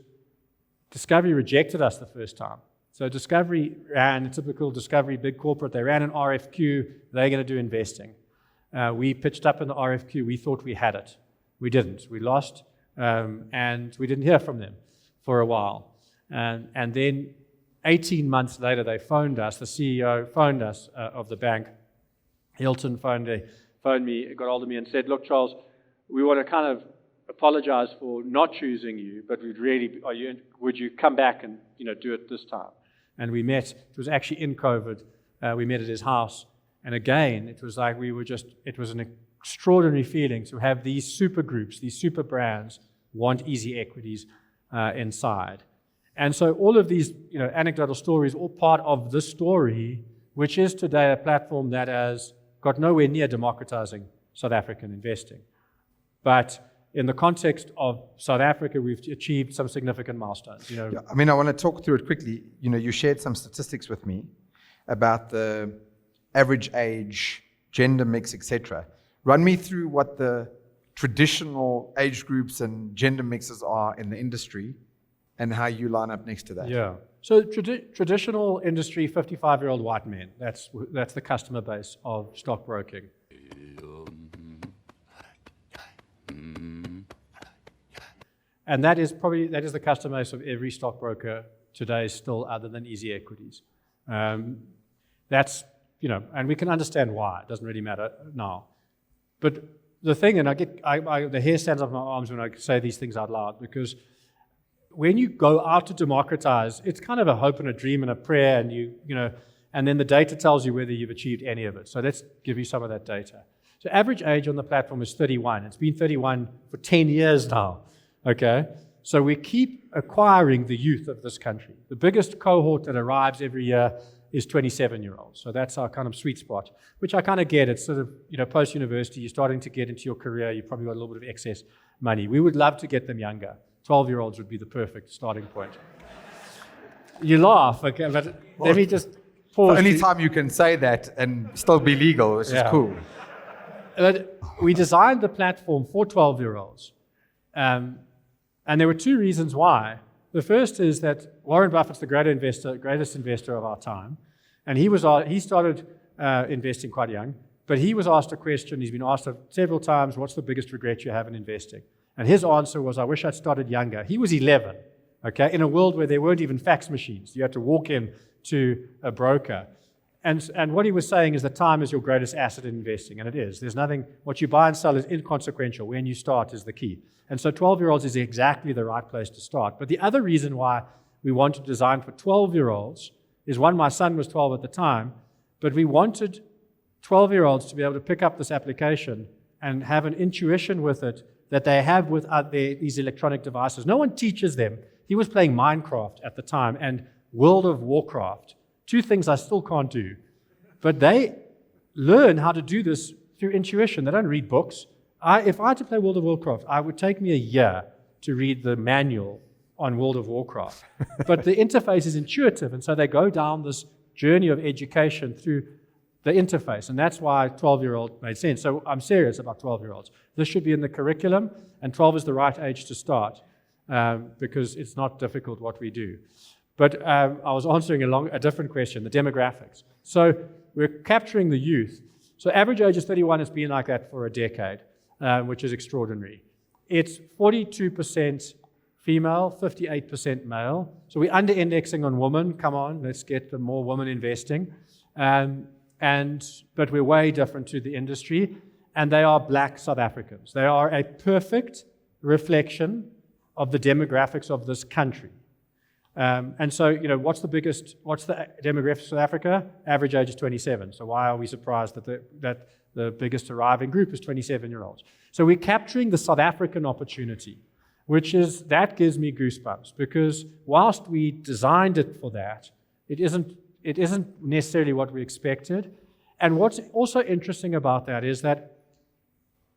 Discovery rejected us the first time. So Discovery ran a typical Discovery big corporate. They ran an RFQ. They're going to do investing. We pitched up in the RFQ. We thought we had it. We didn't. We lost, and we didn't hear from them for a while. And then 18 months later, they phoned us. The CEO phoned us of the bank. Hilton phoned me, got hold of me and said, look, Charles, we want to kind of apologize for not choosing you, but would you come back and do it this time? And we met. It was actually in COVID. We met at his house. And again, it was like it was an extraordinary feeling to have these super groups, these super brands want EasyEquities inside. And so all of these anecdotal stories, all part of this story, which is today a platform that has got nowhere near democratizing South African investing. But in the context of South Africa, we've achieved some significant milestones. Yeah, I want to talk through it quickly. You shared some statistics with me about the average age, gender mix, etc. Run me through what the traditional age groups and gender mixes are in the industry and how you line up next to that. Yeah. So traditional industry, 55-year-old white men. That's the customer base of stockbroking. And that is the customer base of every stockbroker today still, other than EasyEquities. That's and we can understand why. It doesn't really matter now. But the thing, and the hair stands up my arms when I say these things out loud, because when you go out to democratize, it's kind of a hope and a dream and a prayer, and and then the data tells you whether you've achieved any of it. So let's give you some of that data. So average age on the platform is 31. It's been 31 for 10 years now. Okay? So we keep acquiring the youth of this country. The biggest cohort that arrives every year is 27-year-olds. So that's our kind of sweet spot, which I kind of get. It's sort of, post-university, you're starting to get into your career, you've probably got a little bit of excess money. We would love to get them younger. 12-year-olds would be the perfect starting point. You laugh, okay, but let me just pause. The only time you can say that and still be legal, which is cool. But we designed the platform for 12-year-olds. And there were two reasons why. The first is that Warren Buffett's the greatest investor of our time. And he started investing quite young, but he was asked a question, he's been asked several times, what's the biggest regret you have in investing? And his answer was, I wish I'd started younger. He was 11, okay, in a world where there weren't even fax machines. You had to walk in to a broker. And what he was saying is that time is your greatest asset in investing, and it is. There's nothing, what you buy and sell is inconsequential. When you start is the key. And so 12-year-olds is exactly the right place to start. But the other reason why we wanted to design for 12-year-olds is, one, my son was 12 at the time, but we wanted 12-year-olds to be able to pick up this application and have an intuition with it that they have with these electronic devices. No one teaches them. He was playing Minecraft at the time and World of Warcraft. Two things I still can't do. But they learn how to do this through intuition. They don't read books. If I had to play World of Warcraft, it would take me a year to read the manual on World of Warcraft. But the interface is intuitive, and so they go down this journey of education through the interface, and that's why 12-year-old made sense. So I'm serious about 12-year-olds. This should be in the curriculum, and 12 is the right age to start because it's not difficult what we do. But I was answering a different question, the demographics. So we're capturing the youth. So average age is 31, has been like that for a decade, which is extraordinary. It's 42% female, 58% male. So we're under-indexing on women. Come on, let's get the more women investing. But we're way different to the industry. And they are black South Africans. They are a perfect reflection of the demographics of this country. And so, what's the demographics of South Africa? Average age is 27. So why are we surprised that the biggest arriving group is 27-year-olds? So we're capturing the South African opportunity, that gives me goosebumps, because whilst we designed it for that, it isn't necessarily what we expected. And what's also interesting about that is that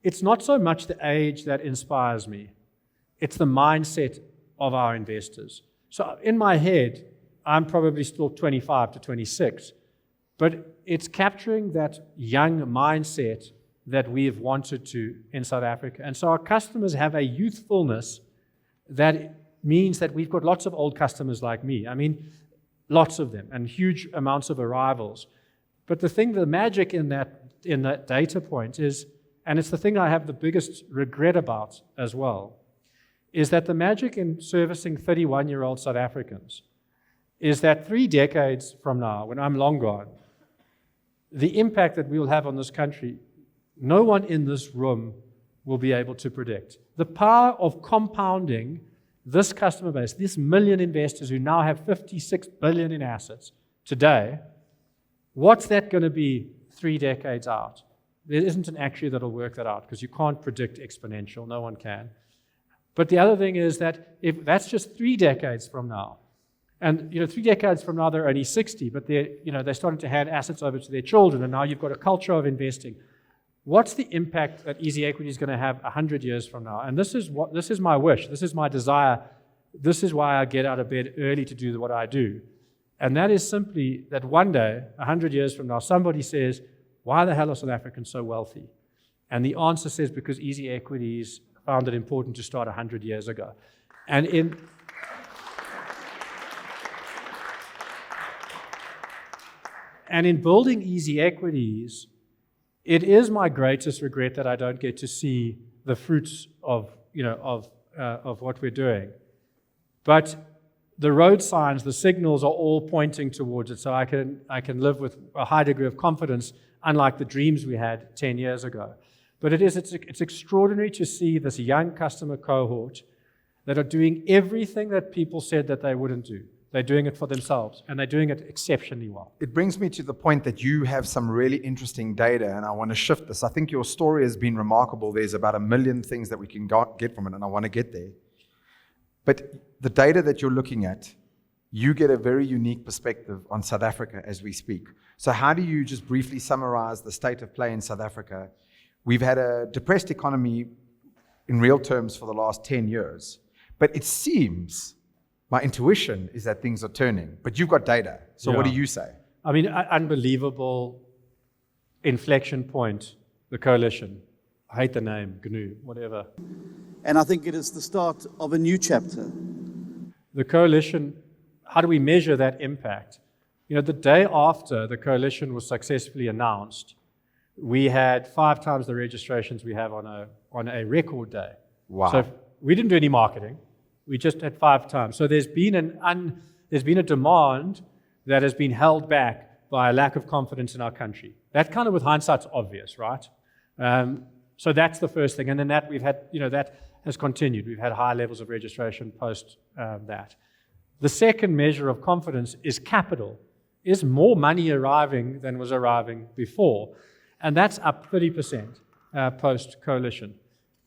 it's not so much the age that inspires me, it's the mindset of our investors. So in my head, I'm probably still 25 to 26, but it's capturing that young mindset that we've wanted to in South Africa. And so our customers have a youthfulness that means that we've got lots of old customers like me. I mean, lots of them, and huge amounts of arrivals. But the magic in that data point is, and it's the thing I have the biggest regret about as well, is that the magic in servicing 31-year-old South Africans is that 3 decades from now, when I'm long gone, the impact that we'll have on this country, no one in this room will be able to predict. The power of compounding this customer base, this million investors who now have 56 billion in assets today, what's that going to be 3 decades out? There isn't an actuary that'll work that out, because you can't predict exponential. No one can. But the other thing is that if that's just 3 decades from now, and 3 decades from now they're only 60, but they're starting to hand assets over to their children, and now you've got a culture of investing. What's the impact that EasyEquities is going to have 100 years from now? And this is my wish. This is my desire. This is why I get out of bed early to do what I do. And that is simply that one day, 100 years from now, somebody says, why the hell are South Africans so wealthy? And the answer says, because EasyEquities found it important to start 100 years ago. And in building EasyEquities, it is my greatest regret that I don't get to see the fruits of what we're doing. But the road signs, the signals are all pointing towards it, so I can live with a high degree of confidence, unlike the dreams we had 10 years ago. But it's extraordinary to see this young customer cohort that are doing everything that people said that they wouldn't do. They're doing it for themselves, and they're doing it exceptionally well. It brings me to the point that you have some really interesting data, and I want to shift this. I think your story has been remarkable. There's about 1 million things that we can get from it, and I want to get there. But the data that you're looking at, you get a very unique perspective on South Africa as we speak. So how do you just briefly summarize the state of play in South Africa? We've had a depressed economy in real terms for the last 10 years, but it seems, my intuition is that things are turning, but you've got data. So What do you say? I mean, unbelievable inflection point, the coalition. I hate the name, GNU, whatever. And I think it is the start of a new chapter. The coalition, how do we measure that impact? The day after the coalition was successfully announced, we had 5 times the registrations we have on a record day. Wow. So we didn't do any marketing. We just had 5 times. So there's been a demand that has been held back by a lack of confidence in our country. That kind of, with hindsight's obvious, right? So that's the first thing. And then that we've had, that has continued. We've had high levels of registration post that. The second measure of confidence is capital. Is more money arriving than was arriving before? And that's up 30% post-coalition.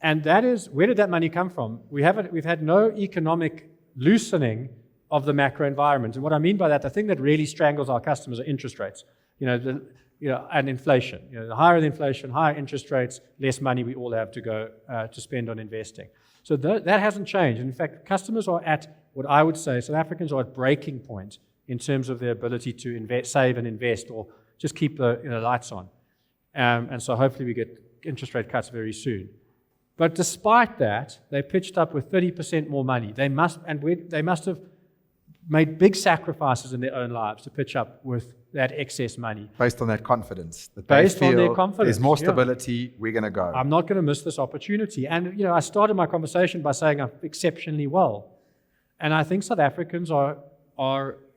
And that is, where did that money come from? We've had no economic loosening of the macro environment. And what I mean by that, the thing that really strangles our customers are interest rates, and inflation. The higher the inflation, higher interest rates, less money we all have to go to spend on investing. So that hasn't changed. In fact, customers are at what I would say, South Africans are at breaking point in terms of their ability to save and invest, or just keep the lights on. And so hopefully we get interest rate cuts very soon. But despite that, they pitched up with 30% more money. They must have made big sacrifices in their own lives to pitch up with that excess money. Based on that confidence. That they Based on their feel confidence, there's more yeah. stability, we're going to go. I'm not going to miss this opportunity. And, I started my conversation by saying I'm exceptionally well. And I think South Africans are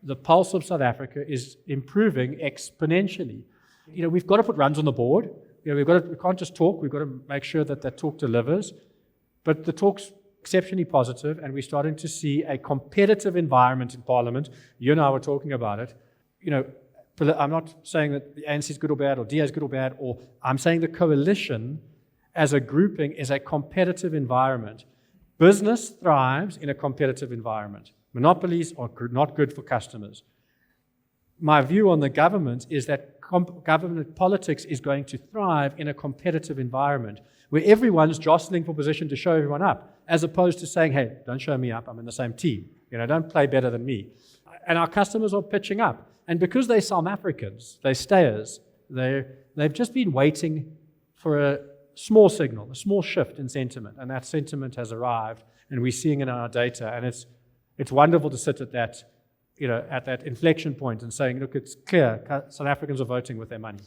the pulse of South Africa is improving exponentially. We've got to put runs on the board. We can't just talk. We've got to make sure that that talk delivers. But the talk's exceptionally positive, and we're starting to see a competitive environment in Parliament. You and I were talking about it. I'm not saying that the ANC is good or bad, or DA is good or bad, or I'm saying the coalition as a grouping is a competitive environment. Business thrives in a competitive environment. Monopolies are not good for customers. My view on the government is that government politics is going to thrive in a competitive environment where everyone's jostling for position to show everyone up, as opposed to saying, hey, don't show me up, I'm in the same team. Don't play better than me. And our customers are pitching up. And because they're South Africans, they're stayers, they've just been waiting for a small signal, a small shift in sentiment. And that sentiment has arrived, and we're seeing it in our data. And it's wonderful to sit at that, at that inflection point and saying, look, it's clear, South Africans are voting with their money.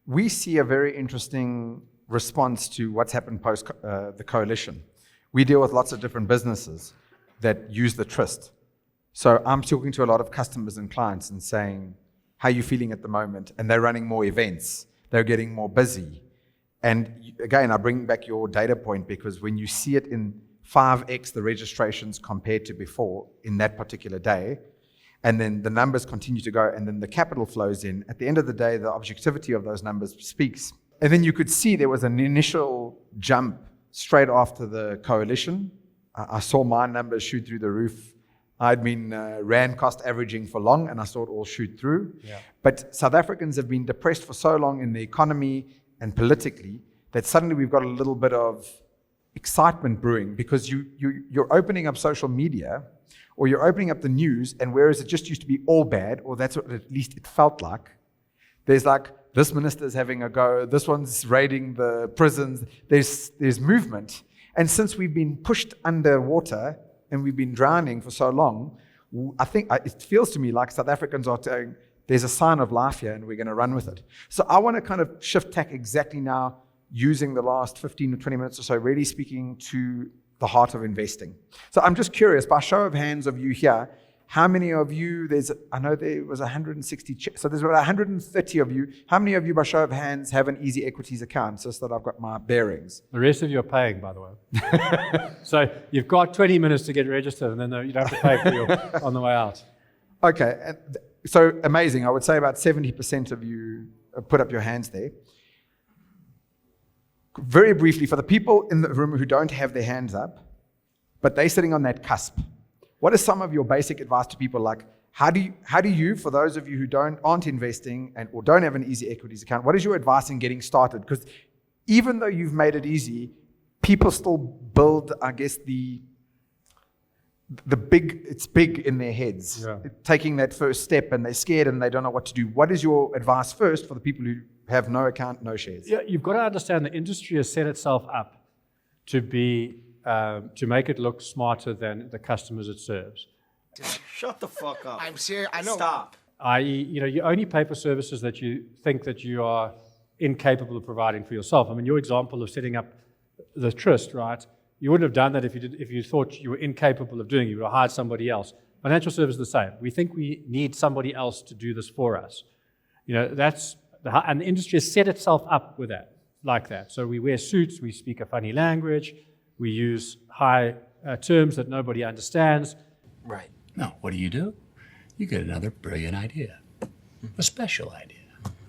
We see a very interesting response to what's happened post the coalition. We deal with lots of different businesses that use the trust. So I'm talking to a lot of customers and clients and saying, how are you feeling at the moment? And they're running more events. They're getting more busy. And again, I bring back your data point, because when you see it in 5x the registrations compared to before in that particular day, and then the numbers continue to go, and then the capital flows in, at the end of the day, the objectivity of those numbers speaks. And then you could see there was an initial jump straight after the coalition. I saw my numbers shoot through the roof. I'd been rand cost averaging for long, and I saw it all shoot through. Yeah. But South Africans have been depressed for so long in the economy and politically that suddenly we've got a little bit of excitement brewing, because you're opening up social media, or you're opening up the news, and whereas it just used to be all bad, or that's what at least it felt like, there's like, this minister's having a go, this one's raiding the prisons, there's movement. And since we've been pushed underwater and we've been drowning for so long, I think it feels to me like South Africans are saying, there's a sign of life here and we're going to run with it. So I want to kind of shift tack exactly now, using the last 15 or 20 minutes or so, really speaking to the heart of investing. So I'm just curious, by show of hands of you here, how many of you, I know there was 160, so there's about 130 of you. How many of you, by show of hands, have an EasyEquities account, just that I've got my bearings? The rest of you are paying, by the way. So you've got 20 minutes to get registered, and then you don't have to pay for your on the way out. Okay, so amazing. I would say about 70% of you put up your hands there. Very briefly, for the people in the room who don't have their hands up, but they're sitting on that cusp, what is some of your basic advice to people? Like, how do you, for those of you who aren't investing or don't have an EasyEquities account, what is your advice in getting started? Because even though you've made it easy, people still build, I guess, it's big in their heads, taking that first step, and they're scared and they don't know what to do. What is your advice first for the people who have no account, no shares? Yeah, you've got to understand the industry has set itself up to be to make it look smarter than the customers it serves. Shut the fuck up. I'm serious. I know. Stop. I.e., you only pay for services that you think that you are incapable of providing for yourself. I mean, your example of setting up the trust, right? You wouldn't have done that if you thought you were incapable of doing it. You would have hired somebody else. Financial service is the same. We think we need somebody else to do this for us. And the industry has set itself up with that, like that. So we wear suits, we speak a funny language, we use high terms that nobody understands. Right. No, what do? You get another brilliant idea, a special idea,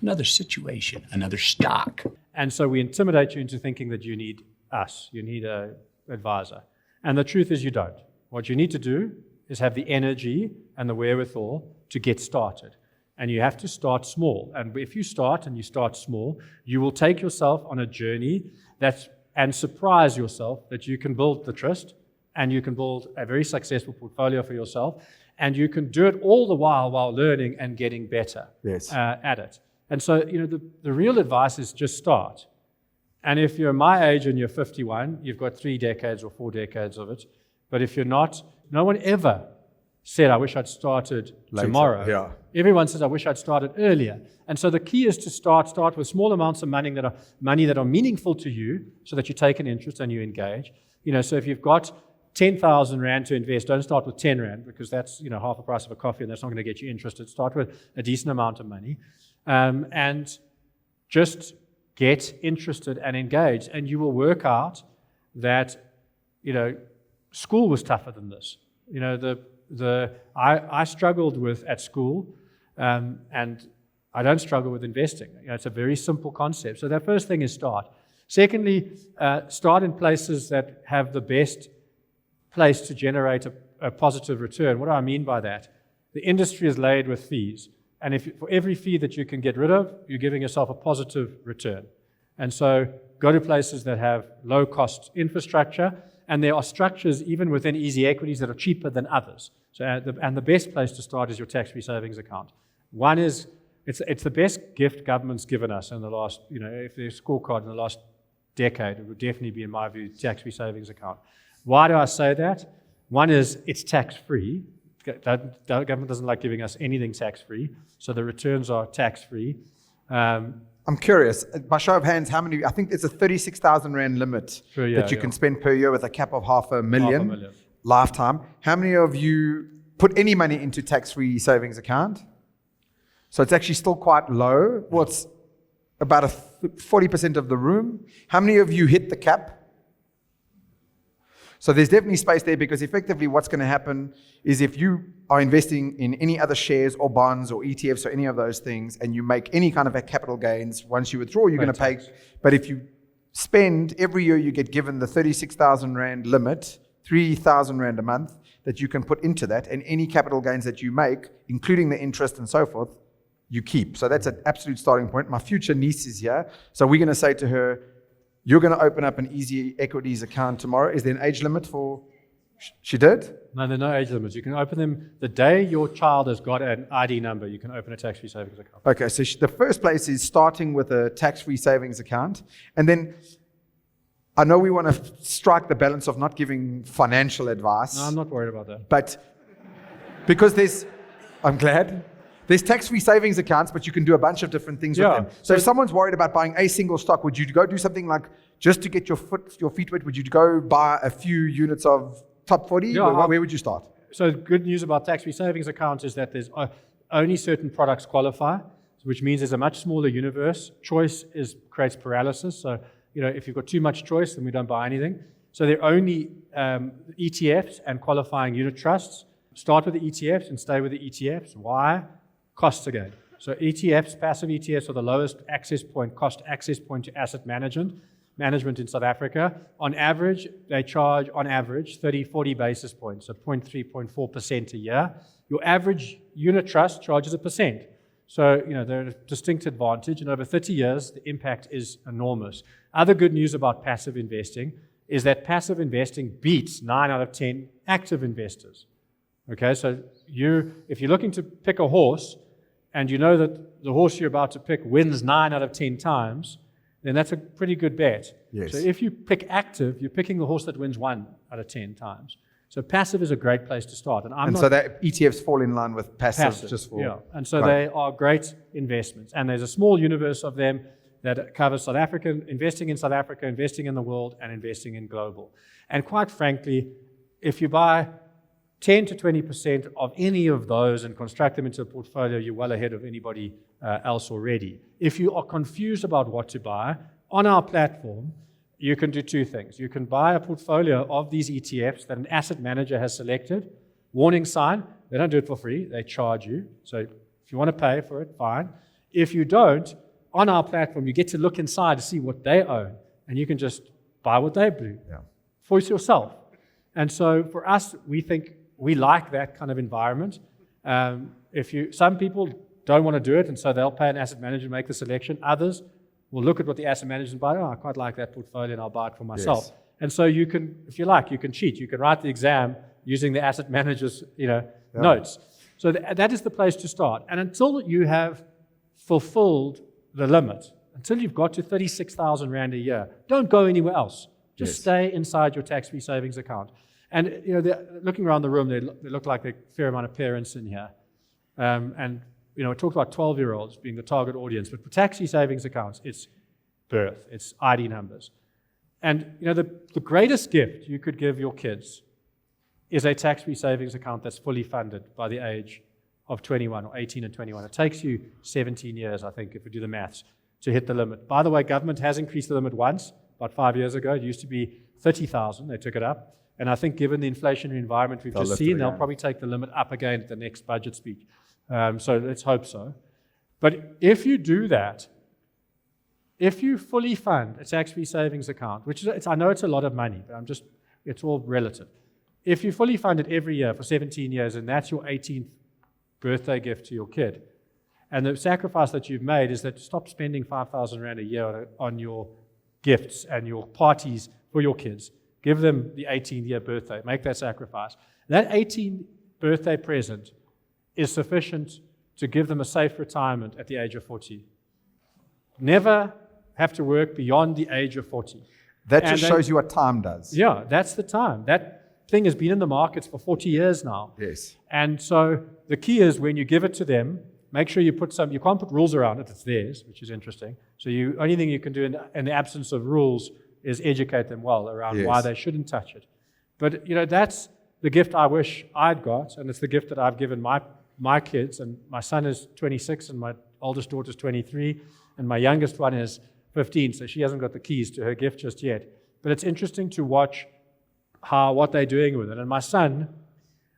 another situation, another stock. And so we intimidate you into thinking that you need us, you need an advisor. And the truth is you don't. What you need to do is have the energy and the wherewithal to get started. And you have to start small. And if you start small, you will take yourself on a journey and surprise yourself that you can build the trust, and you can build a very successful portfolio for yourself, and you can do it all the while learning and getting better at it. And so, the real advice is just start. And if you're my age and you're 51, you've got 3 decades or 4 decades of it. But if you're not, no one ever said, I wish I'd started Later, tomorrow. yeah. Everyone says, I wish I'd started earlier. And so the key is to start with small amounts of money that are meaningful to you, so that you take an interest and you engage. So if you've got 10,000 Rand to invest, don't start with 10 Rand, because that's half the price of a coffee, and that's not going to get you interested. Start with a decent amount of money, and just get interested and engaged, and you will work out that school was tougher than this. I struggled with at school, and I don't struggle with investing. It's a very simple concept. So that first thing is start. Secondly, start in places that have the best place to generate a positive return. What do I mean by that? The industry is laid with fees. And for every fee that you can get rid of, you're giving yourself a positive return. And so go to places that have low-cost infrastructure, and there are structures even within EasyEquities that are cheaper than others. So, the best place to start is your tax-free savings account. One is, it's the best gift government's given us in the last, if there's a scorecard in the last decade, it would definitely be, in my view, tax-free savings account. Why do I say that? One is, it's tax-free. The government doesn't like giving us anything tax-free, so the returns are tax-free. I'm curious, by show of hands, how many, I think it's a 36,000 Rand limit that you can spend per year with a cap of $500,000 lifetime. How many of you put any money into tax-free savings account? So it's actually still quite low. Well, it's about 40% of the room. How many of you hit the cap? So there's definitely space there, because effectively what's going to happen is, if you are investing in any other shares or bonds or ETFs or any of those things, and you make any kind of a capital gains, once you withdraw, you're going to pay. But if you spend, every year you get given the 36,000 Rand limit, 3,000 Rand a month, that you can put into that, and any capital gains that you make, including the interest and so forth, you keep. So that's an absolute starting point. My future niece is here. So we're going to say to her, you're going to open up an EasyEquities account tomorrow. Is there an age limit for? She did? No, there are no age limits. You can open them the day your child has got an ID number. You can open a tax-free savings account. Okay, so the first place is starting with a tax-free savings account. And then I know we want to strike the balance of not giving financial advice. No, I'm not worried about that. But because I'm glad. There's tax-free savings accounts, but you can do a bunch of different things with them. So if someone's worried about buying a single stock, would you go do something like, just to get your feet wet, would you go buy a few units of top 40? Yeah, Where would you start? So good news about tax-free savings accounts is that there's only certain products qualify, which means there's a much smaller universe. Choice creates paralysis. So if you've got too much choice, then we don't buy anything. So there are only ETFs and qualifying unit trusts. Start with the ETFs and stay with the ETFs. Why? Costs again. So ETFs, passive ETFs, are the lowest cost access point to asset management in South Africa. On average, they charge, 30, 40 basis points, so 0.3, 0.4% a year. Your average unit trust charges 1%. So, they're a distinct advantage, and over 30 years, the impact is enormous. Other good news about passive investing is that passive investing beats 9 out of 10 active investors. Okay, so if you're looking to pick a horse, and you know that the horse you're about to pick wins 9 out of 10 times, then that's a pretty good bet. Yes. So if you pick active, you're picking the horse that wins 1 out of 10 times. So passive is a great place to start. So that ETFs fall in line with passive. Just for... Yeah, and so they are great investments. And there's a small universe of them that covers South Africa, investing in South Africa, investing in the world, and investing in global. And quite frankly, if you buy 10 to 20% of any of those and construct them into a portfolio, you're well ahead of anybody else already. If you are confused about what to buy, on our platform, you can do two things. You can buy a portfolio of these ETFs that an asset manager has selected. Warning sign, they don't do it for free, they charge you. So if you want to pay for it, fine. If you don't, on our platform, you get to look inside to see what they own, and you can just buy what they do for yourself. And so for us, we think we like that kind of environment. Some people don't want to do it, and so they'll pay an asset manager to make the selection. Others will look at what the asset manager and buy. I quite like that portfolio, and I'll buy it for myself. Yes. And so you can, if you like, you can cheat. You can write the exam using the asset manager's, notes. So that is the place to start. And until you have fulfilled the limit, until you've got to 36,000 Rand a year, don't go anywhere else. Just stay inside your tax-free savings account. And looking around the room, they look like a fair amount of parents in here. And we talked about 12-year-olds being the target audience, but for tax-free savings accounts, it's birth, it's ID numbers. And the greatest gift you could give your kids is a tax-free savings account that's fully funded by the age of 21 or 18 and 21. It takes you 17 years, I think, if we do the maths, to hit the limit. By the way, government has increased the limit once, about 5 years ago. It used to be 30,000. They took it up. And I think given the inflationary environment we've just seen, they'll probably take the limit up again at the next budget speech. So let's hope so. But if you do that, if you fully fund a tax-free savings account, which is, I know it's a lot of money, but it's all relative. If you fully fund it every year for 17 years, and that's your 18th birthday gift to your kid, and the sacrifice that you've made is that stop spending 5,000 Rand a year on your gifts and your parties for your kids. Give them the 18th year birthday. Make that sacrifice. That 18th birthday present is sufficient to give them a safe retirement at the age of 40. Never have to work beyond the age of 40. That just shows you what time does. Yeah, that's the time. That thing has been in the markets for 40 years now. Yes. And so the key is when you give it to them, make sure you can't put rules around it, it's theirs, which is interesting. So only thing you can do in the absence of rules is educate them well around why they shouldn't touch it. But that's the gift I wish I'd got, and it's the gift that I've given my kids. And my son is 26, and my oldest daughter is 23, and my youngest one is 15, so she hasn't got the keys to her gift just yet. But it's interesting to watch what they're doing with it. And my son,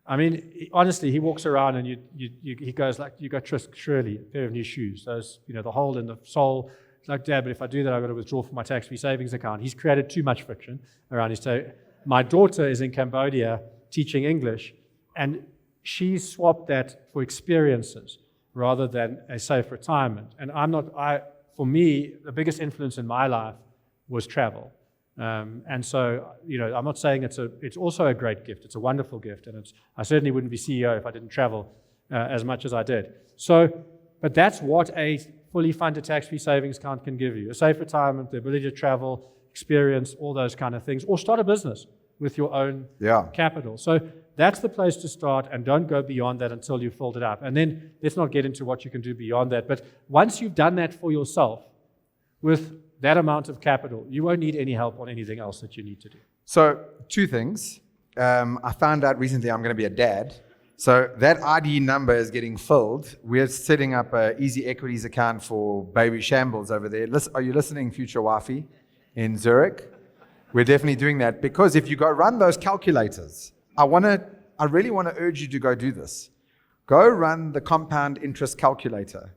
honestly, he walks around and he goes like, you got Trisk Shirley, a pair of new shoes. Those, the hole in the sole. It's like, Dad, but if I do that, I've got to withdraw from my tax-free savings account. He's created too much friction around his toe. My daughter is in Cambodia teaching English, and she swapped that for experiences rather than a safe retirement. And for me, the biggest influence in my life was travel. And so, I'm not saying it's also a great gift. It's a wonderful gift, and I certainly wouldn't be CEO if I didn't travel as much as I did. But that's what a fully funded tax-free savings account can give you: a safe retirement, the ability to travel, experience, all those kind of things, or start a business with your own capital. So that's the place to start, and don't go beyond that until you've filled it up. And then let's not get into what you can do beyond that. But once you've done that for yourself with that amount of capital, you won't need any help on anything else that you need to do. So 2 things. I found out recently I'm going to be a dad. So that ID number is getting filled. We're setting up an EasyEquities account for baby shambles over there. Are you listening, future wifey in Zurich? We're definitely doing that, because if you go run those calculators, I really want to urge you to go do this. Go run the compound interest calculator.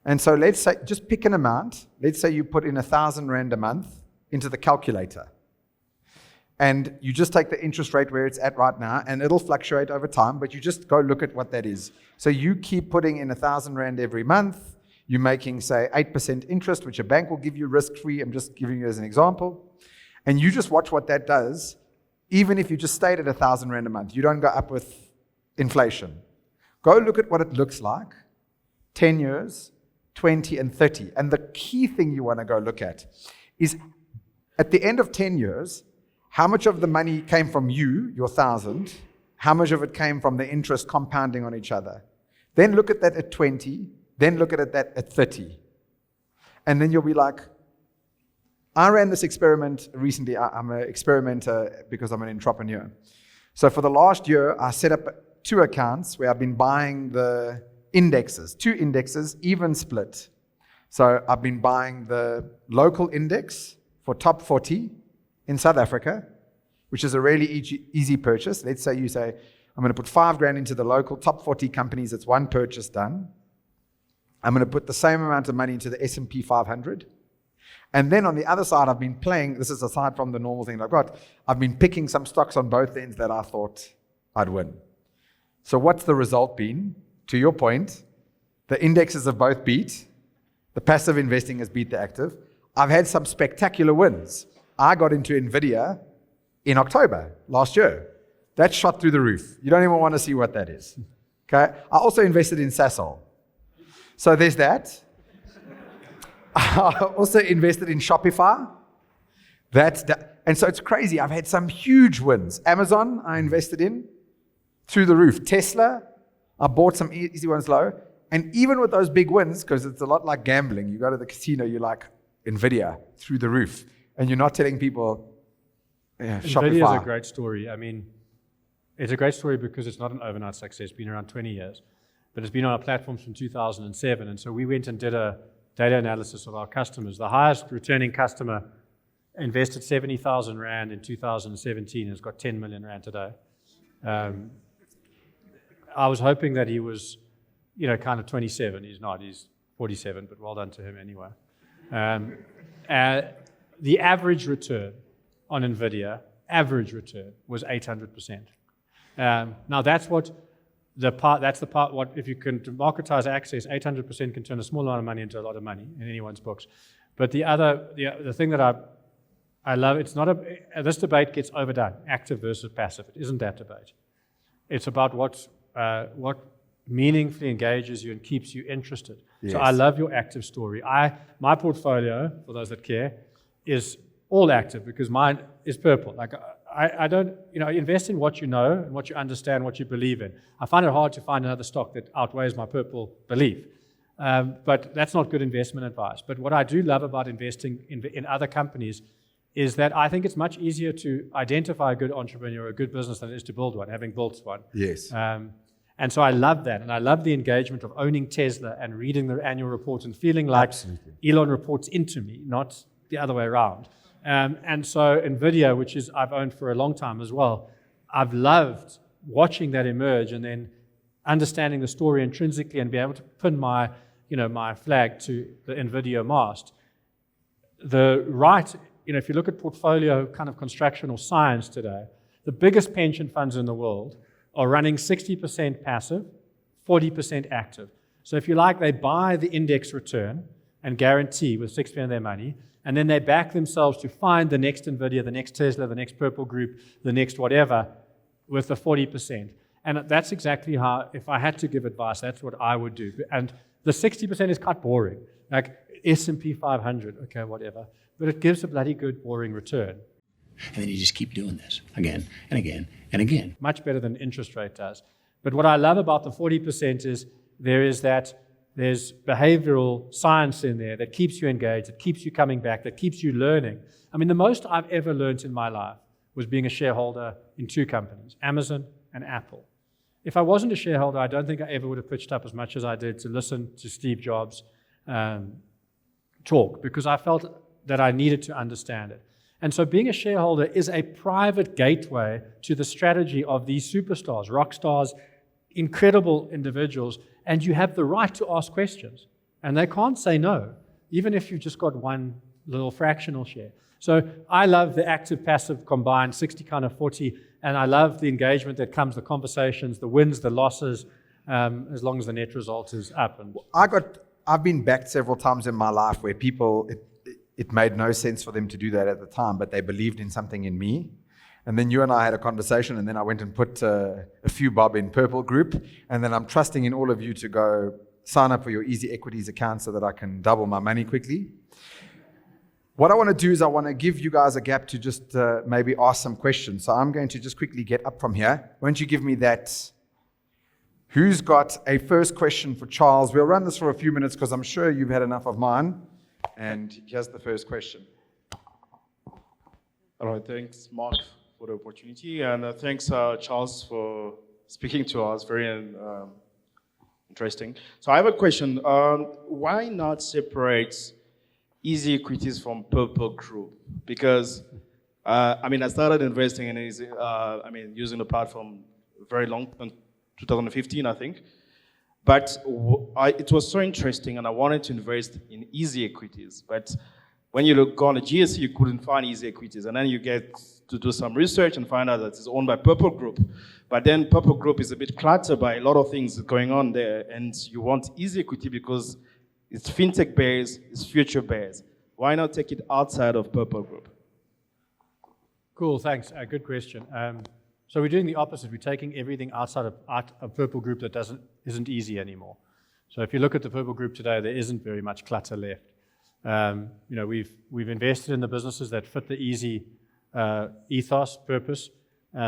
And so let's say, just pick an amount. Let's say you put in 1,000 Rand a month into the calculator. And you just take the interest rate where it's at right now, and it'll fluctuate over time, but you just go look at what that is. So you keep putting in 1,000 Rand every month. You're making, say, 8% interest, which a bank will give you risk-free. I'm just giving you as an example. And you just watch what that does, even if you just stayed at 1,000 Rand a month. You don't go up with inflation. Go look at what it looks like, 10 years, 20 and 30. And the key thing you want to go look at is, at the end of 10 years, how much of the money came from you, your 1,000, how much of it came from the interest compounding on each other. Then look at that at 20, then look at that at 30. And then you'll be like, I ran this experiment recently. I'm an experimenter because I'm an entrepreneur. So for the last year, I set up 2 accounts where I've been buying the indexes, 2 indexes, even split. So I've been buying the local index for top 40 in South Africa, which is a really easy purchase. Let's say you say, I'm going to put 5 grand into the local top 40 companies. It's 1 purchase done. I'm going to put the same amount of money into the S&P 500. And then on the other side, I've been playing, this is aside from the normal thing that I've got, I've been picking some stocks on both ends that I thought I'd win. So what's the result been? To your point, the indexes have both beat. The passive investing has beat the active. I've had some spectacular wins. I got into NVIDIA in October last year. That shot through the roof. You don't even want to see what that is. Okay. I also invested in Sasol. So there's that. I also invested in Shopify. And so it's crazy. I've had some huge wins. Amazon, I invested in through the roof. Tesla, I bought some easy ones low. And even with those big wins, because it's a lot like gambling, you go to the casino, you're like, NVIDIA, through the roof. And you're not telling people, Shopify. NVIDIA is a great story. I mean, it's a great story because it's not an overnight success. It's been around 20 years. But it's been on our platforms from 2007. And so we went and did a data analysis of our customers. The highest returning customer invested 70,000 Rand in 2017 and has got 10 million Rand today. I was hoping that he was, kind of 27. He's not. He's 47, but well done to him anyway. The average return on NVIDIA, was 800%. Now that's the part, if you can democratize access, 800% can turn a small amount of money into a lot of money in anyone's books. But the thing that I love, this debate gets overdone, active versus passive. It isn't that debate. It's about what meaningfully engages you and keeps you interested. Yes. So I love your active story. My portfolio, for those that care, is all active because mine is purple. Like I don't, invest in what you know and what you understand, what you believe in. I find it hard to find another stock that outweighs my purple belief. But that's not good investment advice. But what I do love about investing in other companies is that I think it's much easier to identify a good entrepreneur or a good business than it is to build one, having built one. Yes. And so I love that. And I love the engagement of owning Tesla and reading the annual report and feeling like Elon reports into me, not the other way around. And so NVIDIA, which I've owned for a long time as well, I've loved watching that emerge and then understanding the story intrinsically and be able to pin my flag to the NVIDIA mast. If you look at portfolio kind of construction or science today, the biggest pension funds in the world are running 60% passive, 40% active. So if you like, they buy the index return and guarantee with 60% of their money, and then they back themselves to find the next NVIDIA, the next Tesla, the next Purple Group, the next whatever, with the 40%. And that's exactly how, if I had to give advice, that's what I would do. And the 60% is quite boring. Like S&P 500, okay, whatever. But it gives a bloody good, boring return. And then you just keep doing this again and again and again. Much better than interest rate does. But what I love about the 40% is there's behavioral science in there that keeps you engaged, that keeps you coming back, that keeps you learning. I mean, the most I've ever learned in my life was being a shareholder in two companies, Amazon and Apple. If I wasn't a shareholder, I don't think I ever would have pitched up as much as I did to listen to Steve Jobs talk, because I felt that I needed to understand it. And so being a shareholder is a private gateway to the strategy of these superstars, rock stars, incredible individuals, and you have the right to ask questions. And they can't say no, even if you've just got one little fractional share. So I love the active-passive combined, 60 kind of 40, and I love the engagement that comes, the conversations, the wins, the losses, as long as the net result is up. And I've been backed several times in my life where people, it made no sense for them to do that at the time, but they believed in something in me. And then you and I had a conversation, and then I went and put a few bob in Purple Group, and then I'm trusting in all of you to go sign up for your EasyEquities account so that I can double my money quickly. What I want to do is I want to give you guys a gap to just maybe ask some questions. So I'm going to just quickly get up from here. Won't you give me that? Who's got a first question for Charles? We'll run this for a few minutes because I'm sure you've had enough of mine. And here's the first question. All right, thanks, Mark, for the opportunity. And thanks, Charles, for speaking to us. Very interesting. So I have a question. Why not separate EasyEquities from Purple Group? Because, I started investing in using the platform very long, in 2015, I think. But it was so interesting, and I wanted to invest in EasyEquities. But when you go on the GSE, you couldn't find EasyEquities. And then you get to do some research and find out that it's owned by Purple Group. But then Purple Group is a bit cluttered by a lot of things going on there. And you want EasyEquity because it's fintech-based, it's future-based. Why not take it outside of Purple Group? Cool, thanks. Good question. So we're doing the opposite. We're taking everything outside of Purple Group that isn't easy anymore. So if you look at the Purple Group today, there isn't very much clutter left. We've invested in the businesses that fit the easy ethos, purpose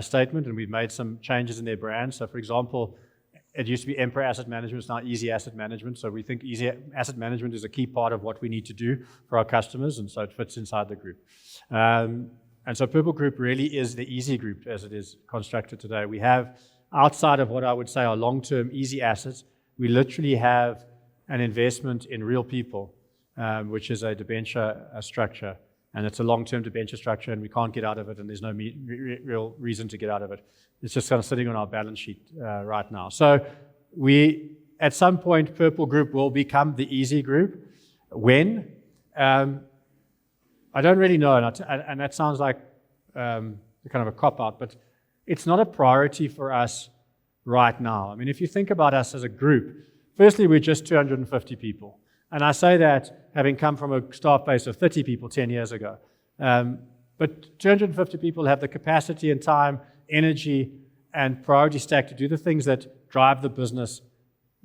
statement, and we've made some changes in their brand. So, for example, it used to be Emperor Asset Management, it's now Easy Asset Management. So we think Easy Asset Management is a key part of what we need to do for our customers, and so it fits inside the group. And so Purple Group really is the Easy Group as it is constructed today. We have, outside of what I would say are long-term easy assets, we literally have an investment in real people, which is a debenture structure. And it's a long-term debenture structure, and we can't get out of it, and there's no real reason to get out of it. It's just kind of sitting on our balance sheet right now. So we, at some point, Purple Group will become the Easy Group. When? I don't really know, and that sounds like kind of a cop-out, but it's not a priority for us right now. I mean, if you think about us as a group, firstly, we're just 250 people. And I say that having come from a staff base of 30 people 10 years ago. But 250 people have the capacity and time, energy, and priority stack to do the things that drive the business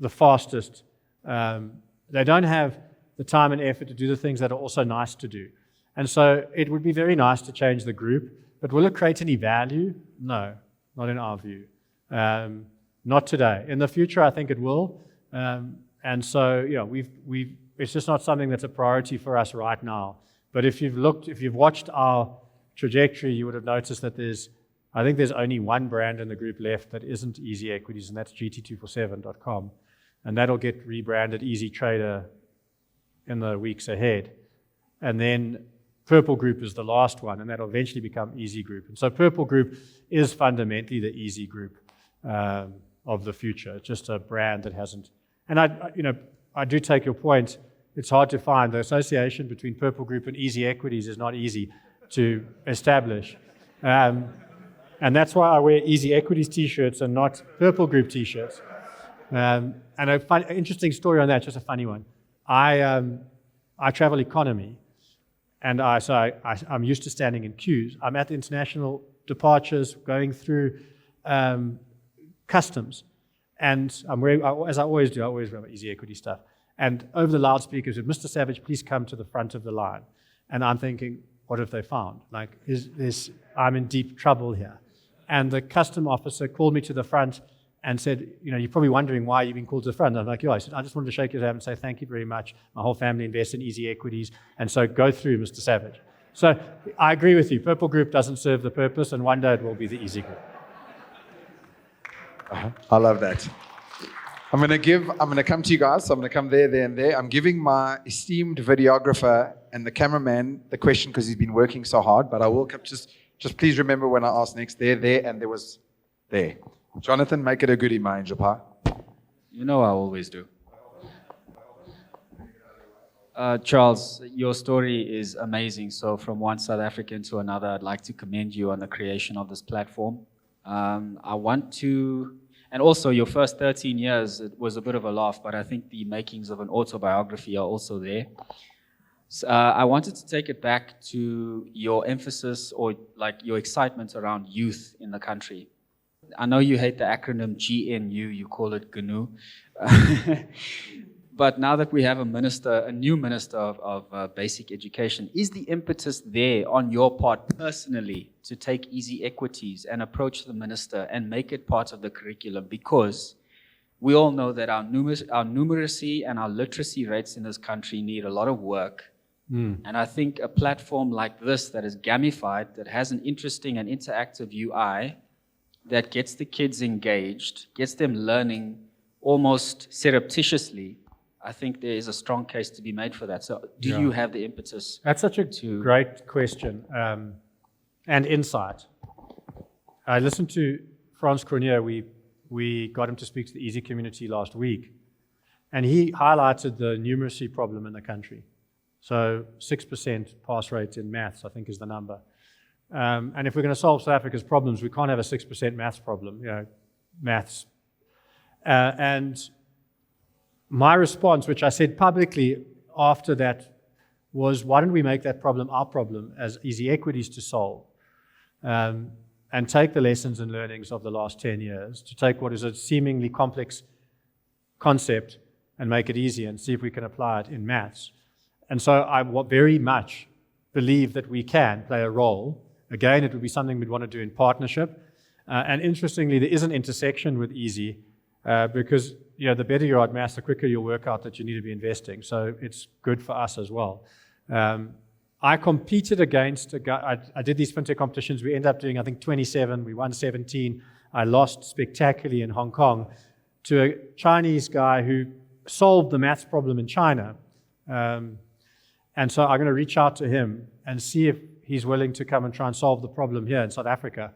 the fastest. They don't have the time and effort to do the things that are also nice to do. And so it would be very nice to change the group, but will it create any value? No, not in our view. Not today. In the future, I think it will. And so, you know, it's just not something that's a priority for us right now. But if you've watched our trajectory, you would have noticed that I think there's only one brand in the group left that isn't EasyEquities, and that's gt247.com. And that'll get rebranded Easy Trader in the weeks ahead. And then Purple Group is the last one, and that'll eventually become Easy Group. And so Purple Group is fundamentally the Easy Group of the future. It's just a brand that hasn't. And I do take your point. It's hard to find. The association between Purple Group and EasyEquities is not easy to establish. And that's why I wear EasyEquities t-shirts and not Purple Group t-shirts. And an interesting story on that, just a funny one. I travel economy, and I'm used to standing in queues. I'm at the international departures, going through customs. And I'm wearing, as I always do, I always wear my EasyEquity stuff. And over the loudspeakers, said, Mr. Savage, please come to the front of the line. And I'm thinking, what have they found? Like, I'm in deep trouble here. And the custom officer called me to the front and said, you know, you're probably wondering why you've been called to the front. And I'm like, yeah. I said, I just wanted to shake your hand and say thank you very much. My whole family invests in EasyEquities. And so go through, Mr. Savage. So I agree with you. Purple Group doesn't serve the purpose, and one day it will be the Easy Group. I love that. I'm going to come to you guys. So I'm going to come there, and there. I'm giving my esteemed videographer and the cameraman the question because he's been working so hard. But I will just please remember when I ask next, there, and there was there. Jonathan, make it a goodie, my angel pie. You know I always do. Charles, your story is amazing. So from one South African to another, I'd like to commend you on the creation of this platform. I want to, and also your first 13 years, it was a bit of a laugh, but I think the makings of an autobiography are also there. So, I wanted to take it back to your emphasis or like your excitement around youth in the country. I know you hate the acronym GNU, you call it GNU. But now that we have a new minister of basic education, is the impetus there on your part personally to take EasyEquities and approach the minister and make it part of the curriculum? Because we all know that our numeracy and our literacy rates in this country need a lot of work. And I think a platform like this that is gamified, that has an interesting and interactive UI, that gets the kids engaged, gets them learning almost surreptitiously, I think there is a strong case to be made for that. So do you have the impetus? That's such a great question and insight. I listened to Franz Cronier. We got him to speak to the Easy community last week, and he highlighted the numeracy problem in the country. So 6% pass rate in maths, I think, is the number. And if we're going to solve South Africa's problems, we can't have a 6% maths problem, maths. And my response, which I said publicly after that, was why don't we make that problem our problem as EasyEquities to solve? And take the lessons and learnings of the last 10 years, to take what is a seemingly complex concept and make it easy and see if we can apply it in maths. And so I very much believe that we can play a role Again, it would be something we'd want to do in partnership. And interestingly, there is an intersection with Easy because the better you're at maths, the quicker you'll work out that you need to be investing. So it's good for us as well. I competed against a guy. I did these fintech competitions. We ended up doing, I think, 27. We won 17. I lost spectacularly in Hong Kong to a Chinese guy who solved the maths problem in China. And so I'm going to reach out to him and see if he's willing to come and try and solve the problem here in South Africa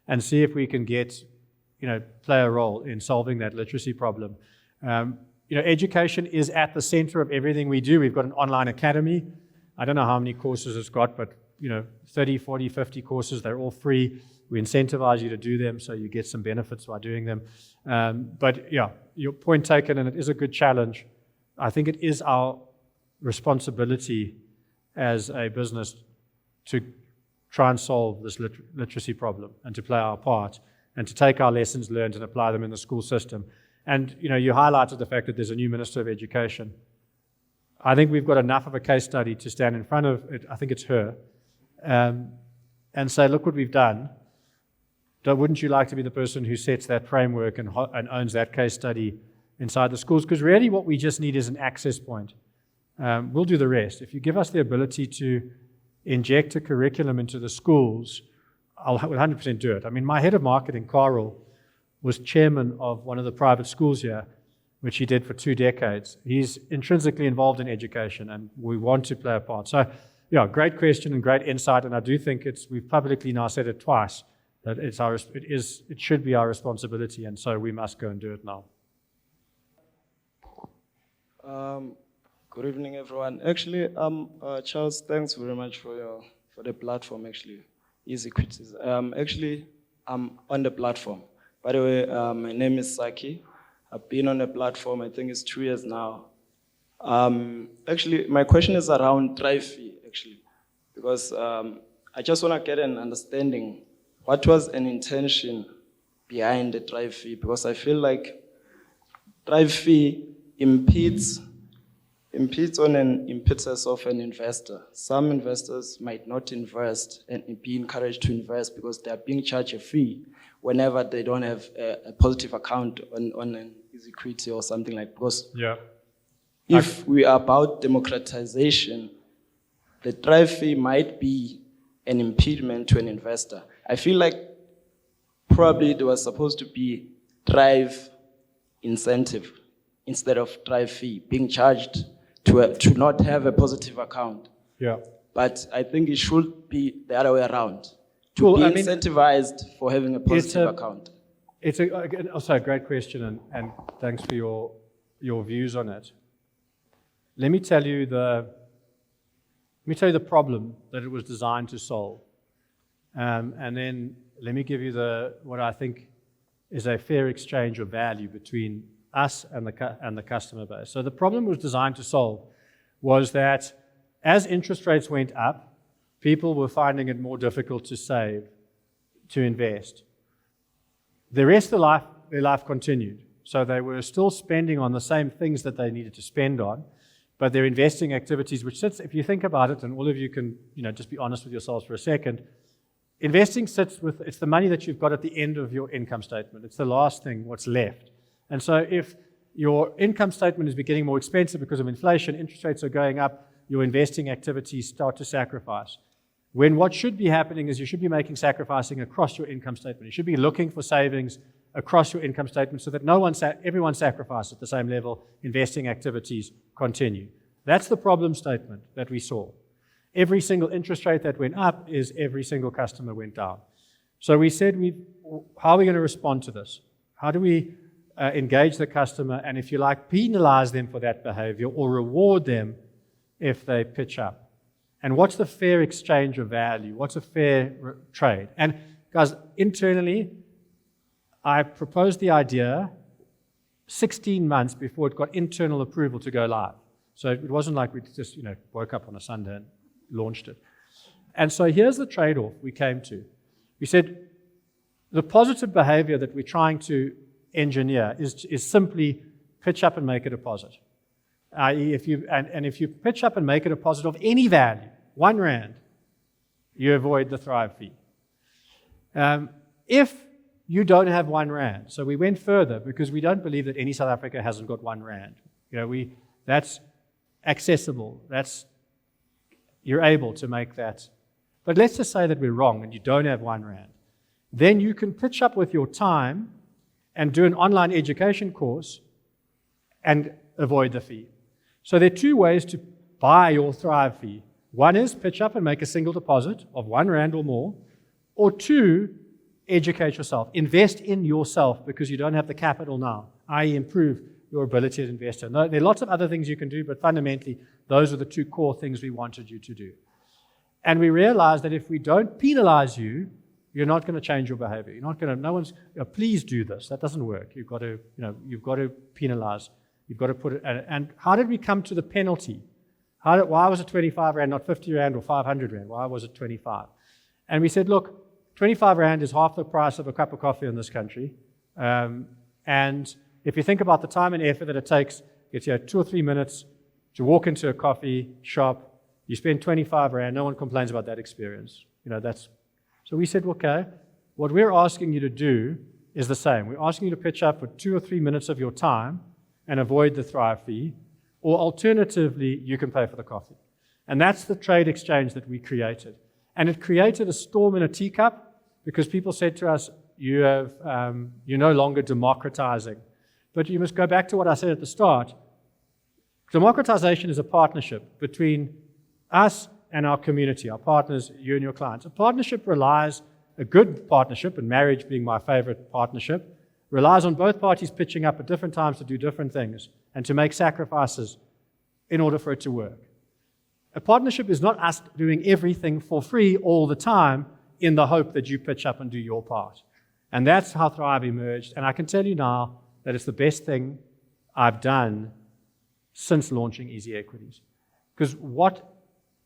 and see if we can play a role in solving that literacy problem. Education is at the center of everything we do. We've got an online academy. I don't know how many courses it's got, but 30, 40, 50 courses. They're all free. We incentivize you to do them so you get some benefits by doing them. But yeah, your point taken, and it is a good challenge. I think it is our responsibility as a business to try and solve this literacy problem and to play our part and to take our lessons learned and apply them in the school system. And you highlighted the fact that there's a new Minister of Education. I think we've got enough of a case study to stand in front of it, I think it's her, and say, look what we've done. Wouldn't you like to be the person who sets that framework and owns that case study inside the schools? Because really what we just need is an access point. We'll do the rest. If you give us the ability to inject a curriculum into the schools, I'll 100% do it. I mean, my head of marketing, Carl, was chairman of one of the private schools here, which he did for 2 decades. He's intrinsically involved in education, and we want to play a part. So, yeah, great question and great insight, and I do think we've publicly now said it twice, that it should be our responsibility, and so we must go and do it now. Good evening, everyone. Actually, Charles, thanks very much for the platform, actually, EasyEquities. Actually, I'm on the platform. By the way, my name is Saki. I've been on the platform, I think it's 2 years now. Actually, my question is around drive fee, actually, because I just want to get an understanding. What was an intention behind the drive fee? Because I feel like drive fee impedes on an impetus of an investor. Some investors might not invest and be encouraged to invest because they are being charged a fee whenever they don't have a positive account on an EasyEquity or something like that. Because if we are about democratization, the drive fee might be an impediment to an investor. I feel like probably there was supposed to be drive incentive instead of drive fee being charged to not have a positive account. Yeah. But I think it should be the other way around. To be incentivized for having a positive account. It's also a great question, and thanks for your views on it. Let me tell you the problem that it was designed to solve, and then let me give you what I think is a fair exchange of value between us and the customer base. So the problem it was designed to solve was that as interest rates went up, people were finding it more difficult to save, to invest. The rest of their life continued. So they were still spending on the same things that they needed to spend on, but their investing activities, which sits, if you think about it, and all of you can just be honest with yourselves for a second, investing it's the money that you've got at the end of your income statement. It's the last thing, what's left. And so if your income statement is getting more expensive because of inflation, interest rates are going up, your investing activities start to sacrifice. When what should be happening is you should be sacrificing across your income statement. You should be looking for savings across your income statement so that everyone sacrifices at the same level, investing activities continue. That's the problem statement that we saw. Every single interest rate that went up is every single customer went down. So we said, how are we going to respond to this? How do we engage the customer and, if you like, penalize them for that behavior or reward them if they pitch up? And what's the fair exchange of value? What's a fair trade? And guys, internally, I proposed the idea 16 months before it got internal approval to go live. So it wasn't like we just woke up on a Sunday and launched it. And so here's the trade-off we came to. We said the positive behavior that we're trying to engineer is simply pitch up and make a deposit. I.e., if you pitch up and make a deposit of any value, R1, you avoid the Thrive fee. If you don't have R1, so we went further because we don't believe that any South Africa hasn't got R1. That's accessible. You're able to make that. But let's just say that we're wrong and you don't have R1. Then you can pitch up with your time and do an online education course and avoid the fee. So there are two ways to buy your Thrive fee. One is pitch up and make a single deposit of R1 or more, or two, educate yourself. Invest in yourself because you don't have the capital now, i.e. improve your ability as an investor. There are lots of other things you can do, but fundamentally, those are the two core things we wanted you to do. And we realized that if we don't penalize you, you're not going to change your behavior. You're not going to, no one's, please do this. That doesn't work. You've got to penalize. You've got to put it, and how did we come to the penalty? Why was it 25 Rand, not 50 Rand or 500 Rand? Why was it 25? And we said, look, 25 Rand is half the price of a cup of coffee in this country. And if you think about the time and effort that it takes, it's 2 or 3 minutes to walk into a coffee shop, you spend 25 Rand, no one complains about that experience. So we said, okay, what we're asking you to do is the same. We're asking you to pitch up for 2 or 3 minutes of your time and avoid the Thrive fee, or alternatively, you can pay for the coffee. And that's the trade exchange that we created. And it created a storm in a teacup because people said to us, you're no longer democratizing. But you must go back to what I said at the start. Democratization is a partnership between us and our community, our partners, you and your clients. A partnership relies, a good partnership, and marriage being my favorite partnership, relies on both parties pitching up at different times to do different things and to make sacrifices in order for it to work. A partnership is not us doing everything for free all the time in the hope that you pitch up and do your part. And that's how Thrive emerged. And I can tell you now that it's the best thing I've done since launching EasyEquities. Because what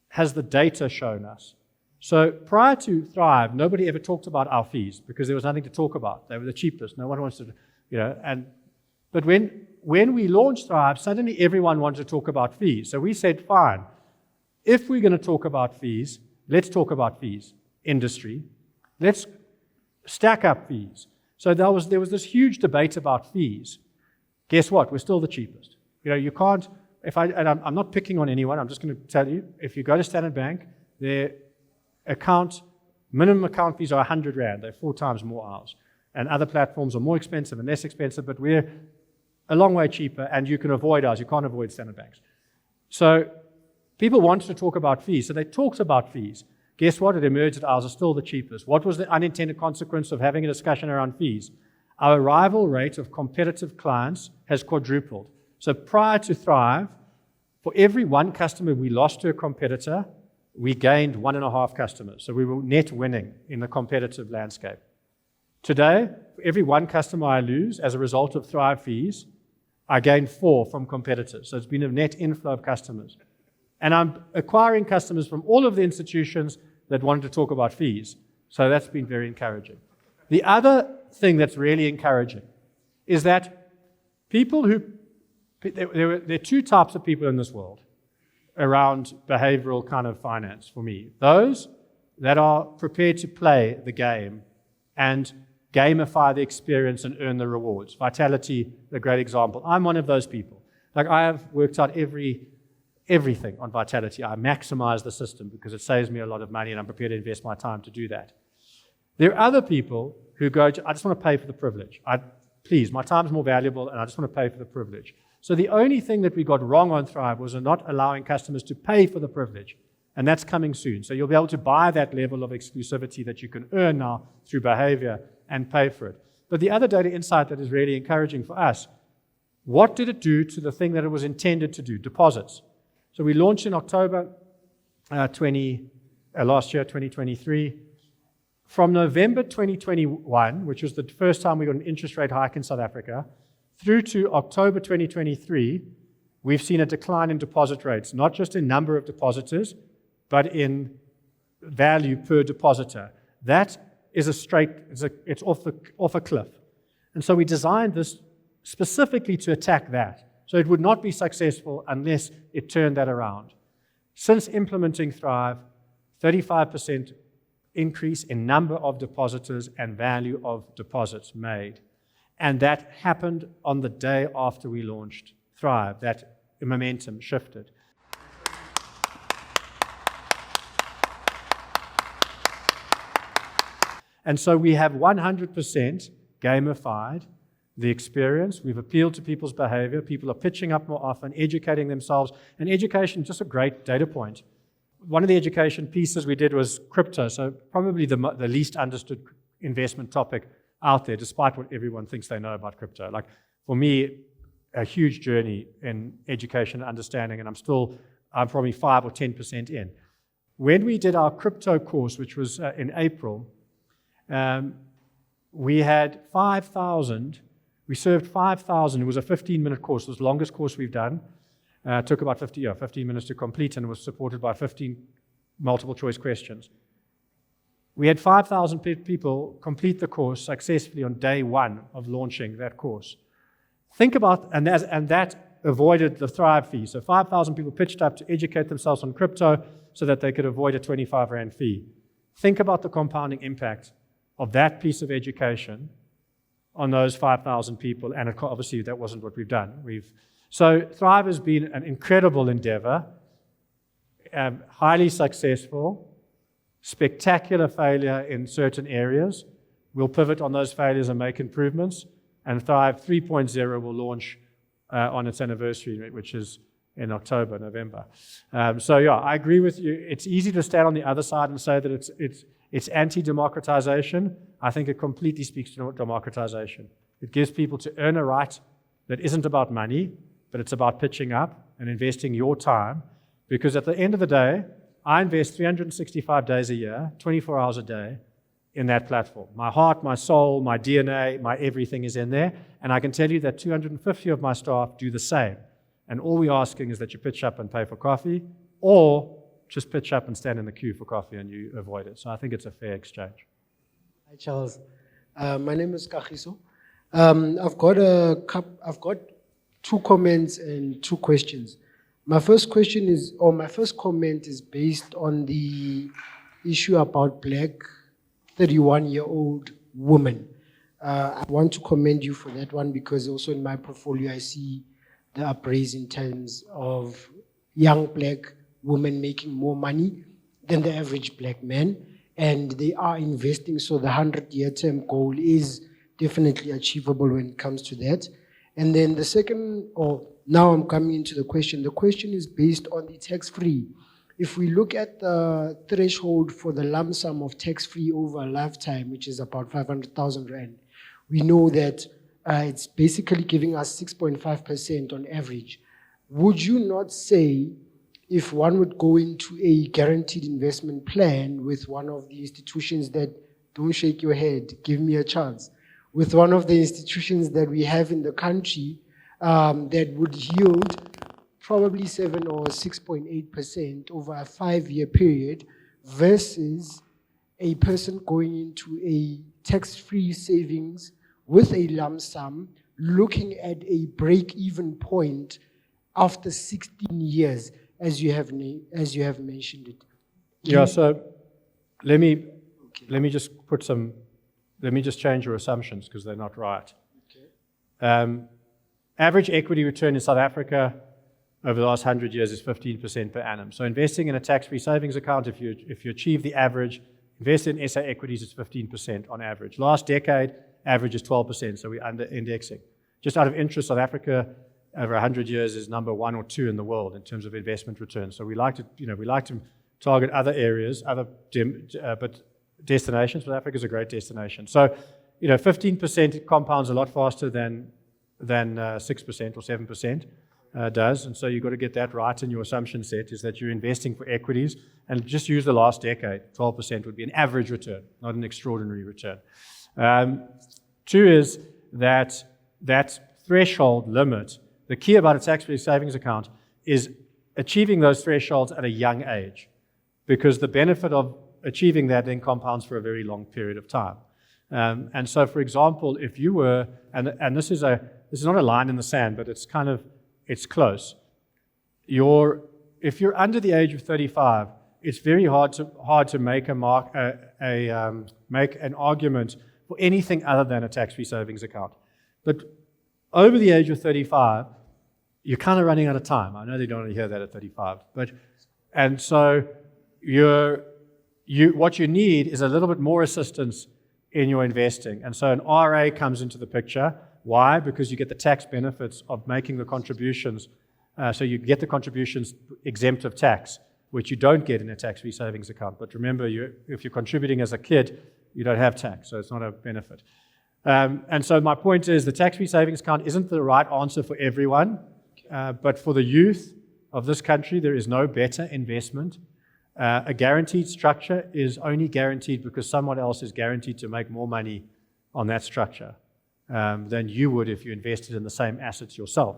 has the data shown us? So prior to Thrive, nobody ever talked about our fees because there was nothing to talk about. They were the cheapest. No one wants to, but when we launched Thrive, suddenly everyone wanted to talk about fees. So we said, fine, if we're going to talk about fees, let's talk about fees. Industry. Let's stack up fees. So there was this huge debate about fees. Guess what? We're still the cheapest. You can't, I'm not picking on anyone, I'm just going to tell you, if you go to Standard Bank, their minimum account fees are 100 Rand. They're 4 times more ours. And other platforms are more expensive and less expensive, but we're a long way cheaper, and you can avoid ours. You can't avoid Standard Banks. So people wanted to talk about fees, so they talked about fees. Guess what? It emerged that ours are still the cheapest. What was the unintended consequence of having a discussion around fees? Our arrival rate of competitive clients has quadrupled. So prior to Thrive, for every 1 customer we lost to a competitor, we gained 1.5 customers. So we were net winning in the competitive landscape. Today, for every 1 customer I lose as a result of Thrive fees, I gain 4 from competitors. So it's been a net inflow of customers. And I'm acquiring customers from all of the institutions that wanted to talk about fees. So that's been very encouraging. The other thing that's really encouraging is that there are 2 types of people in this world around behavioral kind of finance for me. Those that are prepared to play the game and gamify the experience and earn the rewards. Vitality, a great example. I'm one of those people. I have worked out everything on Vitality. I maximize the system because it saves me a lot of money and I'm prepared to invest my time to do that. There are other people who go, I just want to pay for the privilege. Please, my time is more valuable and I just want to pay for the privilege. So the only thing that we got wrong on Thrive was not allowing customers to pay for the privilege. And that's coming soon. So you'll be able to buy that level of exclusivity that you can earn now through behavior and pay for it. But the other data insight that is really encouraging for us, what did it do to the thing that it was intended to do, deposits? So we launched in October last year, 2023. From November 2021, which was the first time we got an interest rate hike in South Africa, through to October 2023, we've seen a decline in deposit rates, not just in number of depositors, but in value per depositor. That is it's off a cliff. And so we designed this specifically to attack that. So it would not be successful unless it turned that around. Since implementing Thrive, 35% increase in number of depositors and value of deposits made. And that happened on the day after we launched Thrive. That momentum shifted. And so we have 100% gamified the experience. We've appealed to people's behavior. People are pitching up more often, educating themselves. And education, just a great data point. One of the education pieces we did was crypto, so probably the least understood investment topic out there, despite what everyone thinks they know about crypto. Like, for me, a huge journey in education and understanding, and I'm probably 5 or 10% in. When we did our crypto course, which was in April, we had 5,000. We served 5,000. It was a 15-minute course. It was the longest course we've done. It took about 15 minutes to complete, and it was supported by 15 multiple-choice questions. We had 5,000 people complete the course successfully on day one of launching that course. Think about, and that avoided the Thrive fee. So 5,000 people pitched up to educate themselves on crypto so that they could avoid a 25 Rand fee. Think about the compounding impact of that piece of education on those 5,000 people, and obviously that wasn't what we've done. So Thrive has been an incredible endeavor, highly successful, spectacular failure in certain areas. We'll pivot on those failures and make improvements, and Thrive 3.0 will launch on its anniversary, which is in October, November. So yeah, I agree with you. It's easy to stand on the other side and say that it's anti-democratization. I think it completely speaks to democratization. It gives people to earn a right that isn't about money, but it's about pitching up and investing your time. Because at the end of the day, I invest 365 days a year, 24 hours a day in that platform. My heart, my soul, my DNA, my everything is in there. And I can tell you that 250 of my staff do the same. And all we're asking is that you pitch up and pay for coffee, or just pitch up and stand in the queue for coffee and you avoid it. So I think it's a fair exchange. Hi, Charles. My name is Kagiso. I've got 2 comments and 2 questions. My first comment is based on the issue about black 31-year-old women. I want to commend you for that one, because also in my portfolio I see the upraise in terms of young black women making more money than the average black man, and they are investing, so the 100-year term goal is definitely achievable when it comes to that. And then the second, now I'm coming into the question. The question is based on the tax-free. If we look at the threshold for the lump sum of tax-free over a lifetime, which is about 500,000 Rand, we know that it's basically giving us 6.5% on average. Would you not say, if one would go into a guaranteed investment plan with one of the institutions that, don't shake your head, give me a chance, with one of the institutions that we have in the country that would yield probably 7 or 6.8% over a 5-year period, versus a person going into a tax-free savings with a lump sum, looking at a break-even point after 16 years, as you have mentioned it? Yeah, so let me just change your assumptions, because they're not right. Okay. Average equity return in South Africa over the last 100 years is 15% per annum. So investing in a tax-free savings account, if you achieve the average, invest in SA equities, it's 15% on average. Last decade, average is 12%, so we're under-indexing. Just out of interest, South Africa over 100 years is number 1 or 2 in the world in terms of investment returns. So we like to target other areas, but destinations. But Africa is a great destination. So 15% compounds a lot faster than 6% or 7% does. And so you've got to get that right in your assumption set, is that you're investing for equities, and just use the last decade. 12% would be an average return, not an extraordinary return. 2 is that threshold limit. The key about a tax-free savings account is achieving those thresholds at a young age, because the benefit of achieving that then compounds for a very long period of time. And so, for example, if you were, and this is not a line in the sand, but it's close. If you're under the age of 35, it's very hard to make make an argument for anything other than a tax-free savings account. But over the age of 35, you're kind of running out of time. I know they don't want to hear that at 35, and so what you need is a little bit more assistance in your investing. And so an RA comes into the picture. Why? Because you get the tax benefits of making the contributions. So you get the contributions exempt of tax, which you don't get in a tax-free savings account. But remember, if you're contributing as a kid, you don't have tax, so it's not a benefit. And so my point is the tax-free savings account isn't the right answer for everyone, but for the youth of this country, there is no better investment. A guaranteed structure is only guaranteed because someone else is guaranteed to make more money on that structure than you would if you invested in the same assets yourself.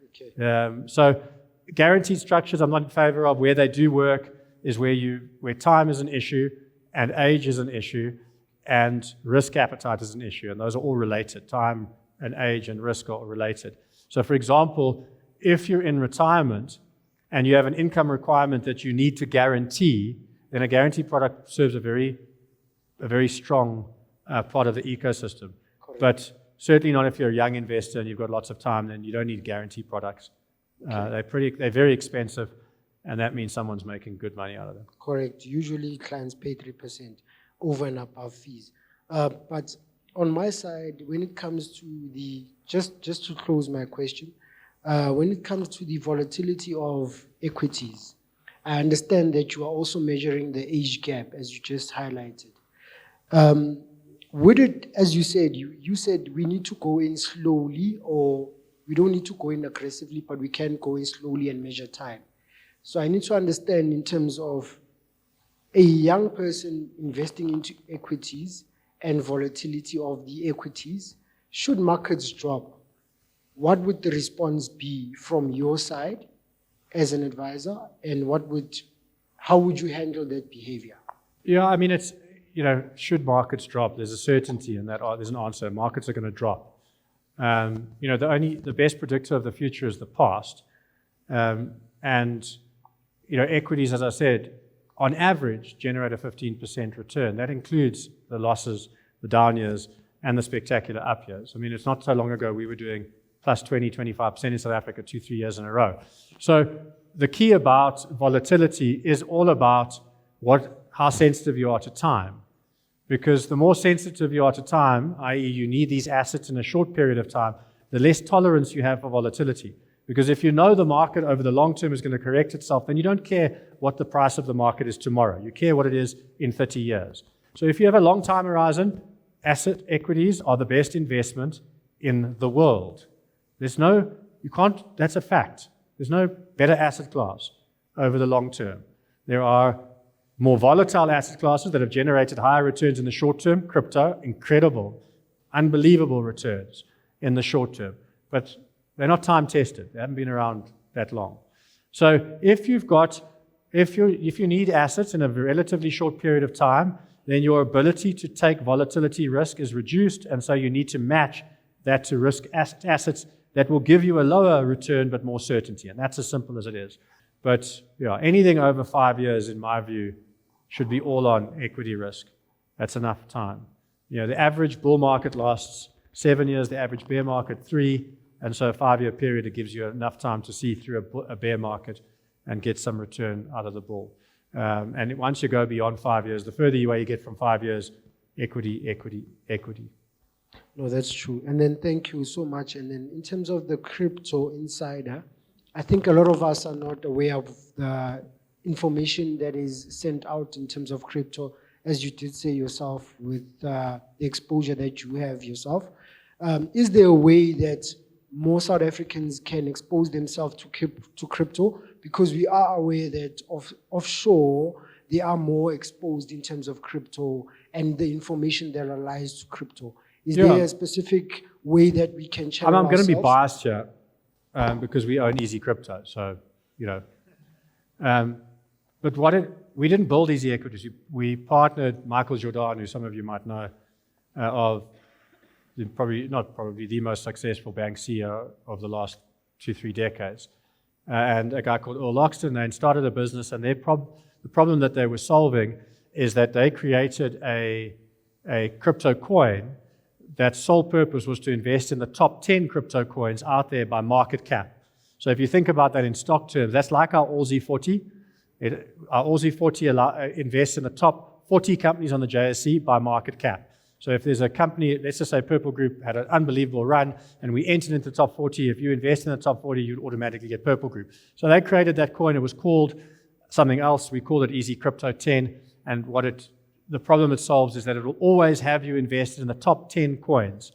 Okay. So guaranteed structures I'm not in favor of. Where they do work is where time is an issue and age is an issue and risk appetite is an issue, and those are all related. Time and age and risk are related. So for example, if you're in retirement and you have an income requirement that you need to guarantee, then a guarantee product serves a very strong part of the ecosystem. Correct. But certainly not if you're a young investor and you've got lots of time, then you don't need guarantee products. Okay. They're very expensive, and that means someone's making good money out of them. Correct. Usually clients pay 3% over and above fees. But on my side, when it comes to just to close my question, when it comes to the volatility of equities, I understand that you are also measuring the age gap, as you just highlighted. Would it, as you said, you said we need to go in slowly, or we don't need to go in aggressively, but we can go in slowly and measure time. So I need to understand in terms of a young person investing into equities and volatility of the equities, should markets drop, what would the response be from your side as an advisor, and how would you handle that behavior? Yeah, I mean, it's, should markets drop, there's a certainty in that, there's an answer. Markets are going to drop. The best predictor of the future is the past. Equities, as I said, on average, generate a 15% return. That includes the losses, the down years, and the spectacular up years. I mean, it's not so long ago we were doing plus 20, 25% in South Africa 2-3 years in a row. So the key about volatility is all about how sensitive you are to time. Because the more sensitive you are to time, i.e. you need these assets in a short period of time, the less tolerance you have for volatility. Because if you know the market over the long term is going to correct itself, then you don't care what the price of the market is tomorrow. You care what it is in 30 years. So if you have a long time horizon, asset equities are the best investment in the world. That's a fact. There's no better asset class over the long term. There are more volatile asset classes that have generated higher returns in the short term. Crypto, incredible, unbelievable returns in the short term. But they're not time tested. They haven't been around that long. So if you need assets in a relatively short period of time, then your ability to take volatility risk is reduced, and so you need to match that to risk assets that will give you a lower return but more certainty, and that's as simple as it is. But anything over 5 years, in my view, should be all on equity risk. That's enough time. The average bull market lasts 7 years, the average bear market 3, and so a 5-year period, it gives you enough time to see through a bear market and get some return out of the bull. And once you go beyond 5 years, the further away you get from 5 years, equity. No, that's true. And then thank you so much. And then in terms of the crypto insider, I think a lot of us are not aware of the information that is sent out in terms of crypto, as you did say yourself, with the exposure that you have yourself. Is there a way that more South Africans can expose themselves to crypto? Because we are aware that offshore, they are more exposed in terms of crypto and the information that lies to crypto. Is there a specific way that we can channel I'm going to be ourselves? biased here because we own Easy Crypto. So, but we didn't build EasyEquities. We partnered Michael Jordan, who some of you might know, of probably the most successful bank CEO of the last 2-3 decades, and a guy called Earl Loxton. They started a business, and The problem that they were solving is that they created a crypto coin that sole purpose was to invest in the top 10 crypto coins out there by market cap. So if you think about that in stock terms, that's like our Aussie 40. Our Aussie 40 invests in the top 40 companies on the JSE by market cap. So if there's a company, let's just say Purple Group had an unbelievable run and we entered into the top 40, if you invest in the top 40, you'd automatically get Purple Group. So they created that coin. It was called something else. We called it Easy Crypto 10. And the problem it solves is that it will always have you invested in the top 10 coins.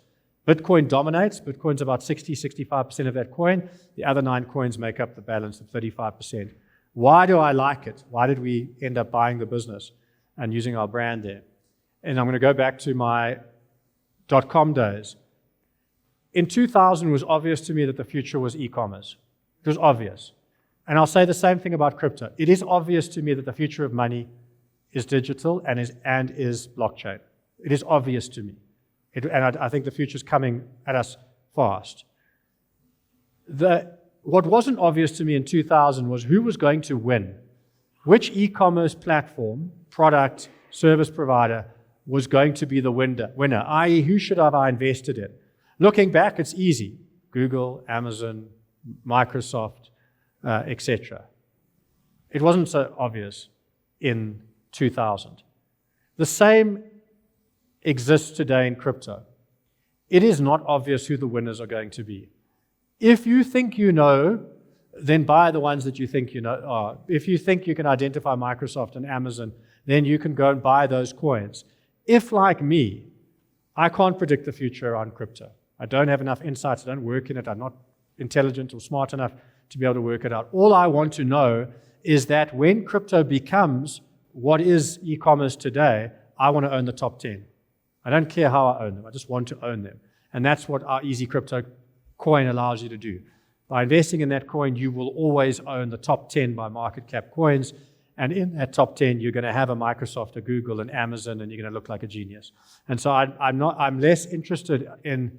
Bitcoin dominates. Bitcoin's about 65% of that coin. The other 9 coins make up the balance of 35%. Why do I like it? Why did we end up buying the business and using our brand there? And I'm going to go back to my .com days. In 2000, it was obvious to me that the future was e-commerce. It was obvious. And I'll say the same thing about crypto. It is obvious to me that the future of money is digital and is blockchain. It is obvious to me. I think the future is coming at us fast. What wasn't obvious to me in 2000 was who was going to win. Which e-commerce platform, product, service provider was going to be the winner, i.e. who should have I invested in? Looking back, it's easy. Google, Amazon, Microsoft, etc. It wasn't so obvious in 2000. The same exists today in crypto. It is not obvious who the winners are going to be. If you think you know, then buy the ones that you think you know are. If you think you can identify Microsoft and Amazon, then you can go and buy those coins. If, like me, I can't predict the future on crypto, I don't have enough insights, I don't work in it, I'm not intelligent or smart enough to be able to work it out. All I want to know is that when crypto becomes what is e-commerce today, I want to own the top 10. I don't care how I own them, I just want to own them. And that's what our Easy Crypto coin allows you to do. By investing in that coin, you will always own the top 10 by market cap coins. And in that top 10, you're going to have a Microsoft, a Google, an Amazon, and you're going to look like a genius. And so I'm less interested in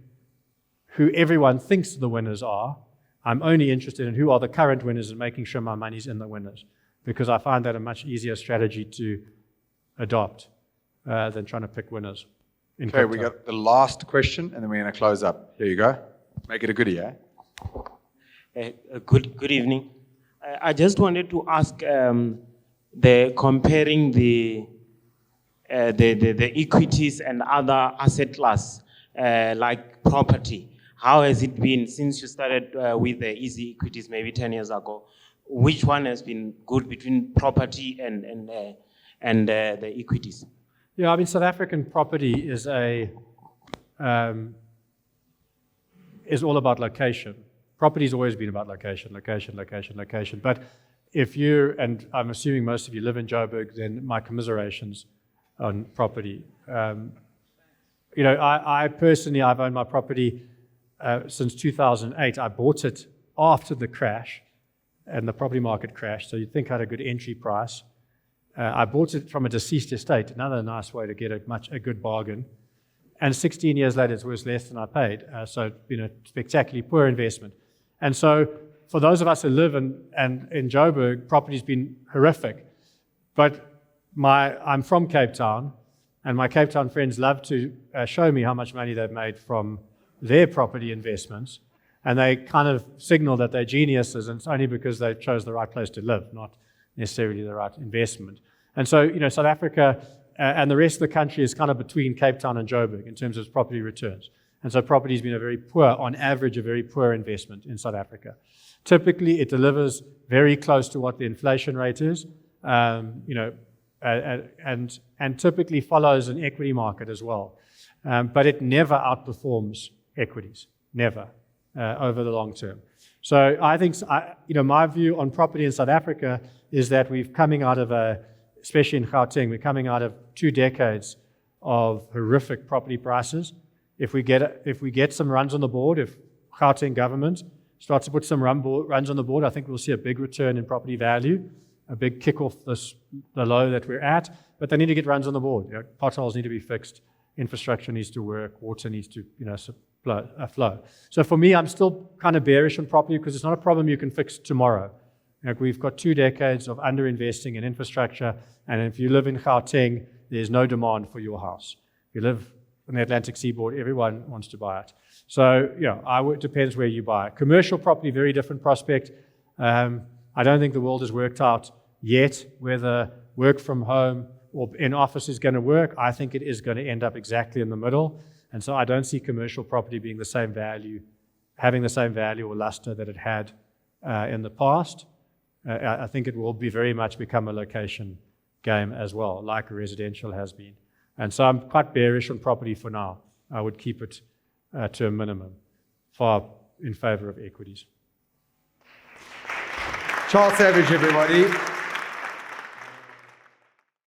who everyone thinks the winners are. I'm only interested in who are the current winners and making sure my money's in the winners, because I find that a much easier strategy to adopt than trying to pick winners. Okay, we got the last question, and then we're going to close up. Here you go. Make it a goodie, eh? Good evening. I just wanted to ask, comparing the equities and other asset class, like property. How has it been since you started with the EasyEquities maybe 10 years ago? Which one has been good between property and the equities? Yeah, I mean, South African property is all about location. Property's always been about location. But if and I'm assuming most of you live in Joburg, then my commiserations on property. I personally, I've owned my property since 2008. I bought it after the crash, and the property market crashed, so you'd think I had a good entry price. I bought it from a deceased estate, another nice way to get a good bargain. And 16 years later, it's worth less than I paid. So, spectacularly poor investment. And so, for those of us who live in Joburg, property's been horrific. But I'm from Cape Town, and my Cape Town friends love to show me how much money they've made from their property investments. And they kind of signal that they're geniuses, and it's only because they chose the right place to live, not necessarily the right investment. And so, South Africa and the rest of the country is kind of between Cape Town and Joburg in terms of property returns. And so property's been on average, a very poor investment in South Africa. Typically, it delivers very close to what the inflation rate is, and typically follows an equity market as well. But it never outperforms equities, never, over the long term. So I think, my view on property in South Africa is that we're coming out of especially in Gauteng, we're coming out of 2 decades of horrific property prices. If we get some runs on the board, if Gauteng government starts to put some runs on the board, I think we'll see a big return in property value, a big kick off the low that we're at. But they need to get runs on the board. Potholes need to be fixed, infrastructure needs to work, water needs to flow. So for me, I'm still kind of bearish on property because it's not a problem you can fix tomorrow. We've got 2 decades of underinvesting in infrastructure, and if you live in Gauteng, there's no demand for your house. If you live on the Atlantic seaboard, everyone wants to buy it. So, it depends where you buy. Commercial property, very different prospect. I don't think the world has worked out yet whether work from home or in office is going to work. I think it is going to end up exactly in the middle. And so I don't see commercial property being the same value, having the same value or luster that it had in the past. I think it will be very much become a location game as well, like residential has been. And so I'm quite bearish on property for now. I would keep it to a minimum, far in favor of equities. Charles Savage, everybody.